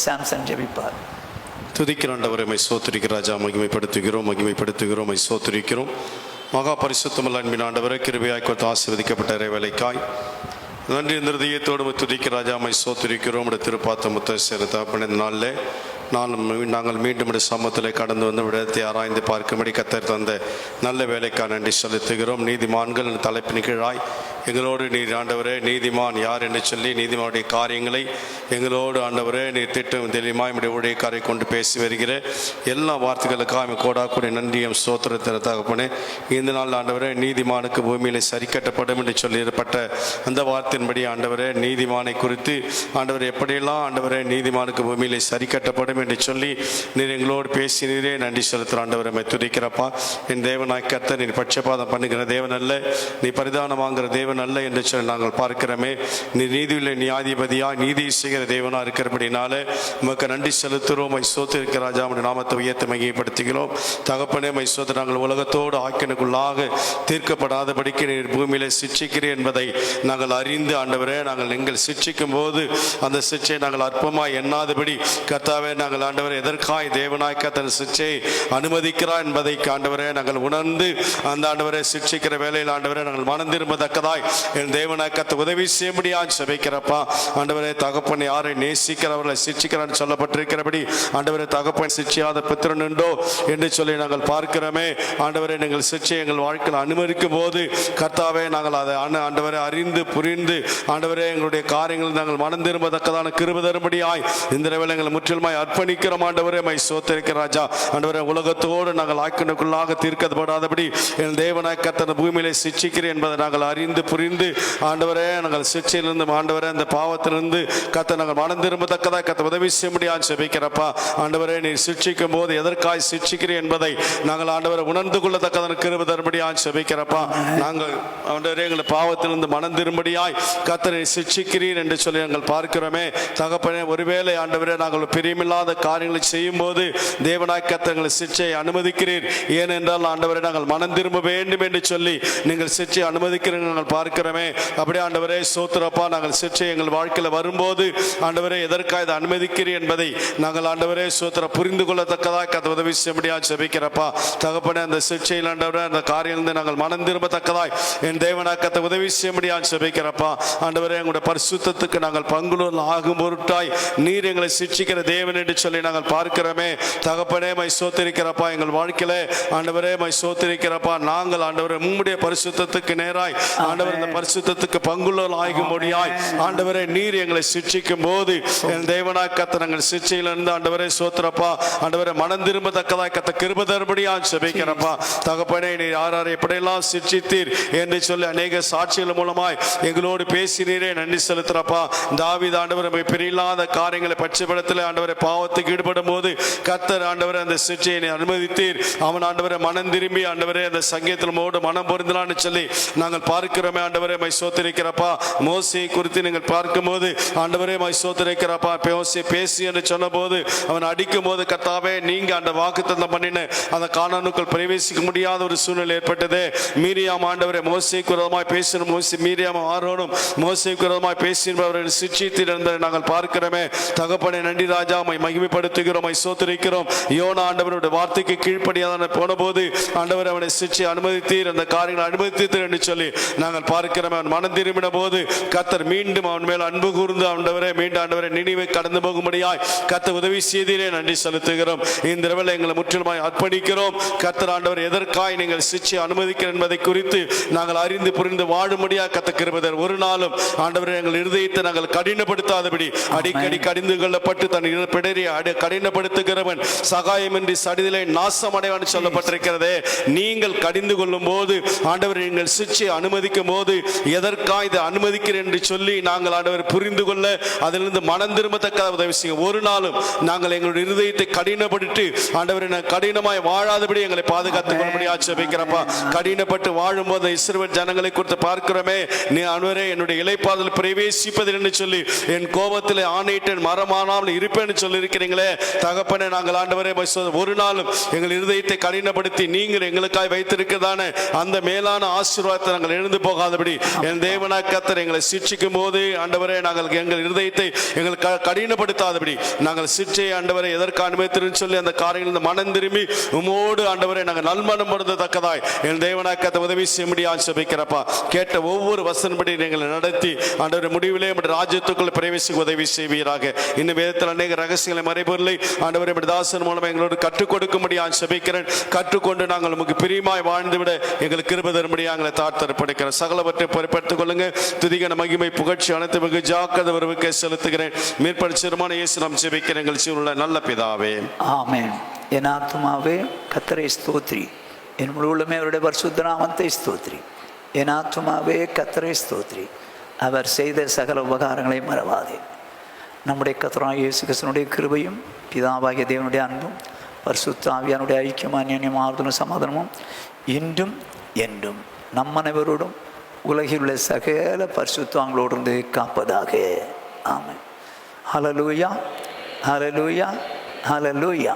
சாம்சன் ஜெபிப்பார். துதிக்கிற ஆண்டவரை மை சோத்திரிக்கிற ராஜா, மகிமைப்படுத்துகிறோம், மகிமைப்படுத்துகிறோம், மை சோத்திரிக்கிறோம். மகா பரிசுத்தமுள்ள அன்பின் ஆண்டவரை, கிருபையாய் கொடுத்து ஆசீர்வதிக்கப்பட்ட வேலைக்காய் நன்றி இந்த இதயத்தோடு துதிக்கிற ராஜா, மை சோத்திரிக்கிறோம். திருப்பாத்த முத்த சேர்த்த நாளில் நாங்கள் மீண்டும் சமூகத்தில் கடந்து வந்து விடத்தை ஆராய்ந்து பார்க்கும்படி கர்த்தர் தந்த நல்ல வேலைக்காக நன்றி செலுத்துகிறோம். நீதிமான்கள் தலைப்பின் கீழாய் எங்களோடு நீர் ஆண்டவரே, நீதிமான் யார் என்று சொல்லி நீதிமானுடைய காரியங்களை எங்களோடு ஆண்டவரே நீர் திட்டம் தெளிவாய் ஊழியக்காரை கொண்டு பேசி வருகிற எல்லா வார்த்தைகளுக்காக கோடாக்கூடிய நன்றியும் சோத்திரத்தை தகப்பனே. இந்த நாள் ஆண்டவரே, நீதிமானுக்கு பூமியிலே சரி கட்டப்படும் என்று சொல்லியிருப்பட்ட அந்த வார்த்தையின்படி ஆண்டவரே, நீதிமானை குறித்து ஆண்டவர் எப்படியெல்லாம் ஆண்டவரே நீதிமானுக்கு பூமியிலே சரி கட்டப்படும் என்று சொல்லி நீர் எங்களோடு பேசினீரே, நன்றி செலுத்துகிற ஆண்டவரை துதிக்கிறப்பா. என் தேவனாய் கர்த்தர் நீர் பட்சபாதம் பண்ணுகிற தேவன் அல்ல, நீ பரிதானம் வாங்குகிற தேவன் அல்ல என்று சொல்லி நாங்கள் பார்க்கிறோமே. நீ நீதியுள்ள நியாயாதிபதியா நீதி செய்கிற தேவனா இருக்கிறபடினால உமக்கு நன்றி செலுத்துகிறோம். மைசோத்திருக்கிற ராஜா உடைய நாமத்தை உயர்த்தி மையப்படுத்துகிறோம். தகப்பனே மைசோத்து, நாங்கள் உலகத்தோடு ஆக்கினுக்குள்ளாக தீர்க்கப்படாதபடிக்கு நீர் பூமியிலே சிட்சிக்கிறேன் என்பதை நாங்கள் அறிந்து ஆண்டவரே, நாங்கள் எங்கள் சிட்சிக்கும் போது அந்த சிட்சை நாங்கள் அற்பமாய் எண்ணாதபடி கர்த்தாவே, நாங்கள் ஆண்டவரே எதற்காய் தேவனாய் கர்த்தர் சிட்சையை அனுமதிக்கிறார் என்பதை ஆண்டவரே நாங்கள் உணர்ந்து அந்த ஆண்டவரை சிட்சிக்கிற வேலையில் ஆண்டவரே நாங்கள் மனம் திரும்பத்தக்கதாய் என் தேவனாய் கர்த்தர் உதவி செய்யும்படியா ஜெபிக்கிறப்பா. ஆண்டவரே தகப்பன் யாரை நேசிக்கிறவர்களை சிட்சிக்கிறான்னு சொல்லப்பட்டிருக்கிறபடி ஆண்டவரே தகப்பன் சிட்சியாத புத்திரன் உண்டோ என்று சொல்லி நாங்கள் பார்க்கிறோமே. ஆண்டவரே நீங்கள் சிட்சை எங்கள் வாழ்க்கையில் அனுமதிக்கும் போது கர்த்தாவே நாங்கள் அதை ஆண்டவரை அறிந்து புரிந்து ஆண்டவரே எங்களுடைய காரியங்கள் நாங்கள் மனம் திரும்பத்தக்கதான கிருபை தரும்படியாய் இந்த வேளை எங்களை முற்றிலுமாய் அர்ப்பணிக்கிறோம். ஆண்டவரே மை சோத்திருக்கிற ராஜா, ஆண்டவரே உலகத்தோடு நாங்கள் ஆக்கினுக்குள்ளாக தீர்க்கப்படாதபடி என் தேவனாய் கர்த்தர் பூமியிலே சிட்சிக்கிறேன் என்பதை நாங்கள் அறிந்து புரிந்து ஆண்டவரே நாங்கள் சிட்சையிலிருந்து ஆண்டவரே அந்த பாவத்திலிருந்து கர்த்தர் நாங்கள் மனம் திரும்பத்தக்கதாக கர்த்தர் உதவி செய்ய முடியாது ஜெபிக்கிறப்பா. ஆண்டவரே நீ சிட்சிக்கும் போது எதற்காய் சிட்சிக்கிறேன் என்பதை நாங்கள் ஆண்டவரை உணர்ந்து கொள்ளத்தக்கதான கிருபை தரும்படியாய் ஜெபிக்கிறப்பா. நாங்கள் ஆண்டவரே எங்கள் பாவத்திலிருந்து மனம் திரும்படியாய் கர்த்தரை சிட்சிக்கிறீர் என்று சொல்லி நாங்கள் பார்க்கிறோமே. தகப்பனே, ஒருவேளை ஆண்டவரே நாங்கள் பிரியமில்லாத காரியங்களை செய்யும் போது தேவனாய் கர்த்தர் சிட்சையை அனுமதிக்கிறீர். ஏனென்றால் ஆண்டவரே நாங்கள் மனம் திரும்ப வேண்டும் என்று சொல்லி நீங்கள் சிட்சை அனுமதிக்கிறீர்கள் நாங்கள் பார்க்கிறோமே. அப்படியே ஆண்டவரே சோத்திரப்பா, நாங்கள் சிட்சை எங்கள் வாழ்க்கையில் வரும்போது ஆண்டவரே எதற்காக இதை அனுமதிக்கிறீர் என்பதை நாங்கள் ஆண்டவரே சோத்திர புரிந்து கொள்ளத்தக்கதாக கர்த்தர் உதவி செய்ய முடியாது ஜெபிக்கிறப்பா. தகப்பனே, அந்த சிட்சையில் ஆண்டவரே அந்த காரியங்கள் நாங்கள் மனம் திரும்பத்தக்கதாய் என் தேவனாய் கர்த்தர் உதவி செய்ய முடியாது ஜெபிக்கிறப்பா. ஆண்டவரே எங்களுடைய பரிசுத்தத்துக்கு நாங்கள் பங்குள்ள ஆகும் பொருட்டாய் நீர் எங்களை சிட்சிக்கிற தேவன் என்று சொல்லி நாங்கள் பார்க்கிறோமே. தகப்பனே மை சோத்திருக்கிறப்பா, எங்கள் வாழ்க்கையில ஆண்டவரே மை சோத்திருக்கிறப்பா, நாங்கள் ஆண்டவரே உம்முடைய பரிசுத்தத்துக்கு நேராய் ஆண்டவரே ஆண்டவர் இந்த பரிசுத்தத்துக்கு பங்குள்ள ஆகும்படியாய் ஆண்டவரே நீர் எங்களை சிட்சிக்கும் போது என் தேவனாய் கர்த்தர் நாங்கள் சிட்சையிலிருந்து ஆண்டவரே சோத்திரப்பா ஆண்டவரே மனம் திரும்பத்தக்கதாய் கர்த்தர் கிருபை தரும்படியா செபிக்கிறப்பா. தகப்பனே நீர் யார் எப்படியெல்லாம் சிட்சித்தீர் என்று சொல்லி அநேக சாட்சிகள் மூலமாய் எங்களோடு பேசினீரே, நன்றி செலுத்துறப்பா. தாவீது ஆண்டவர் பிரியில்லாத காரியங்களை பட்சப்படத்தில் ஆண்டவரை பாவத்துக்கு ஈடுபடும் போது கர்த்தர் ஆண்டவரை அந்த சிட்சையை அனுமதித்தீர். அவன் ஆண்டவரை மனம் திரும்பி ஆண்டவரே அந்த சங்கீதத்தில் மனம் பொருந்தலான்னு சொல்லி நாங்கள் பார்க்கிறோமே. ஆண்டவரே மை சோத்திரிக்கிறப்பா. மோசே குறித்து நீங்கள் பார்க்கும் போது ஆண்டவரே மை சோத்திரிக்கிறப்பா. பேசி என்று சொன்ன போது அவன் அடிக்கும் போது கர்த்தாவே நீங்க அந்த வாக்குத்தத்தம் பண்ணின அந்த கானானுக்குள் பிரவேசிக்க முடியாத ஒரு சூழ்நிலை ஏற்பட்டது. மீரியாம் ஆண்டவரை மோசேக்கு விரோதமாய் பேசின மீரியாம் ஆரோனும் மோசேக்கு விரோதமாய் பேசினவர்கள் சிட்சித்தீர் என்பதை நாங்கள் பார்க்கிறோமே. தகப்பனே நன்றி ராஜா, மகிமைப்படுத்துகிறோம், சோத்திரிக்கிறோம். யோனா ஆண்டவருடைய வார்த்தைக்கு கீழ்ப்படியாத போன போது ஆண்டவர் அவனை சிட்சை அனுமதித்தீர், அந்த காரியங்களை அனுமதித்தீர் என்று சொல்லி நாங்கள் பார்க்கிறோம். அவன் மனம் திரும்பின போது கர்த்தர் மீண்டும் அவன் மேல் அன்பு கூர்ந்து ஆண்டவரே மீண்டும் ஆண்டவரை நினைவை கடந்து போகும்படியாய் கர்த்தர் உதவி செய்தீரே, நன்றி செலுத்துகிறோம். இந்த இரவில் எங்களை முற்றிலுமாய் அர்ப்பணிக்கிறோம். கர்த்தர் ஆண்டவர் எதற்காய் நீங்கள் சிட்சை அனுமதிக்கிறேன் என்பதை குறித்து நாங்கள் அறிந்து புரிந்து வாழும்படியாக கர்த்தர் கிருபை தரும். ஒரு நாளும் ஆண்டவரை எங்கள் இருதயத்தை நாங்கள் கடினப்படுத்தாதபடி அடிக்கடி கடிந்து கொள்ளப்பட்டு தன் பிடரி கடினப்படுத்துகிறவன் சகாயமின்றி சடிதிலே நாசம் அடைவான் சொல்லப்பட்டிருக்கிறதே. நீங்கள் கடிந்து கொள்ளும் போது ஆண்டவர் நீங்கள் சிட்சை அனுமதிக்கும் போது எதற்காக இதை அனுமதிக்கிறேன் என்று சொல்லி நாங்கள் ஆண்டவர் புரிந்து கொள்ள அதிலிருந்து மனம் திரும்பத்தக்க உதவி செய்யும். ஒரு நாளும் நாங்கள் எங்களுடைய இருதயத்தை கடினப்படுத்தி ஆண்டவரை கடினமாய் வாழாதபடி எங்களை பாதுகாத்துக் கொள்ளும்படி ஆட்சேபிக்கிறப்பா. கடினப்பட்டு வாழும் போது இஸ்ரவேல் ஜனங்களை குறித்து பார்க்கிறோமே. நீ ஆண்டவரே என்னுடைய இளைப்பாறுதல் பிரவேசிப்பதில் என்று சொல்லி என் கோபத்தில் ஆணையிட்டேன் மரமானாமல் இருப்பேன்னு சொல்லி இருக்கிறீங்களே. தகப்பனே நாங்கள் ஆண்டவரே ஒரு நாளும் எங்கள் இருதயத்தை கடினப்படுத்தி நீங்கள் எங்களுக்காய் வைத்திருக்கிறதான அந்த மேலான ஆசீர்வாதத்தை நாங்கள் எழுந்து போகாதபடி என் தேவனாய் கர்த்தர் எங்களை சிட்சிக்கும் போது ஆண்டவரே நாங்கள் எங்கள் இருதயத்தை எங்கள் கடினப்படுத்தாதபடி நாங்கள் சிட்சையை ஆண்டவரை எதற்கு அனுமதித்திருன்னு சொல்லி அந்த காரியங்கள் மனம் திரும்பி உமோடு ஆண்டவரை நாங்கள் நல்மனம் பொருந்தத்தக்கதாய் என் தேவனாய் கர்த்தர் உதவி செய்ய முடியாது செபிக்கிறப்பா. கேட்ட ஒவ்வொரு வசனப்படி நீங்கள் நடத்தி ஆண்டவரை முடிவிலே ராஜ்யத்துக்குள் பிரவேசிக்க உதவி செய்வீராக. இன்னும் வேதத்தில் அநேக ரகசியங்களை மறைபொருளை ஆண்டவரை தாசன் மூலம் எங்களோடு கற்றுக் கொடுக்கும்படியாக செபிக்கிறேன். கற்றுக்கொண்டு நாங்கள் நமக்கு பிரியமாய் வாழ்ந்துவிட எங்களுக்கு கிருபை தரும்படியாக எங்களை தாழ்த்தப்படுக்கிறேன். சகலவற்றை பொறுப்பெடுத்துக் கொள்ளுங்க. துதிகன மகிமை புகழ்ச்சி அனைத்து மிகு ஜாக்கிரதை உறவுக்கே செலுத்துகிறேன். மேற்படிச்சிரமான இயேசு நாம் செபிக்கிறேன் எங்கள் ஜீவனுள்ள நல்ல பிதாவே, ஆமென். என் ஆத்துமாவே கர்த்தரை ஸ்தோத்திரி, என் முழு உள்ளமே அவருடைய பரிசுத்த நாமத்தை ஸ்தோத்திரி. என் ஆத்துமாவே கர்த்தரை ஸ்தோத்திரி, அவர் செய்த சகல உபகாரங்களை மறவாதே. நம்முடைய கர்த்தராகிய இயேசு கிறிஸ்துவினுடைய கிருபையும் பிதாவாகிய தேவனுடைய அன்பும் பரிசுத்த ஆவியானுடைய ஐக்கியமும் அன்யோன்யம் ஆறுதலும் சமாதானமும் இன்றும் என்றும் நம் அனைவரோடும் உலகில் உள்ள சகல பரிசுத்தங்களோடு இருந்து காப்பதாக. ஆமென். ஹல்லேலூயா, ஹல்லேலூயா, ஹல்லேலூயா.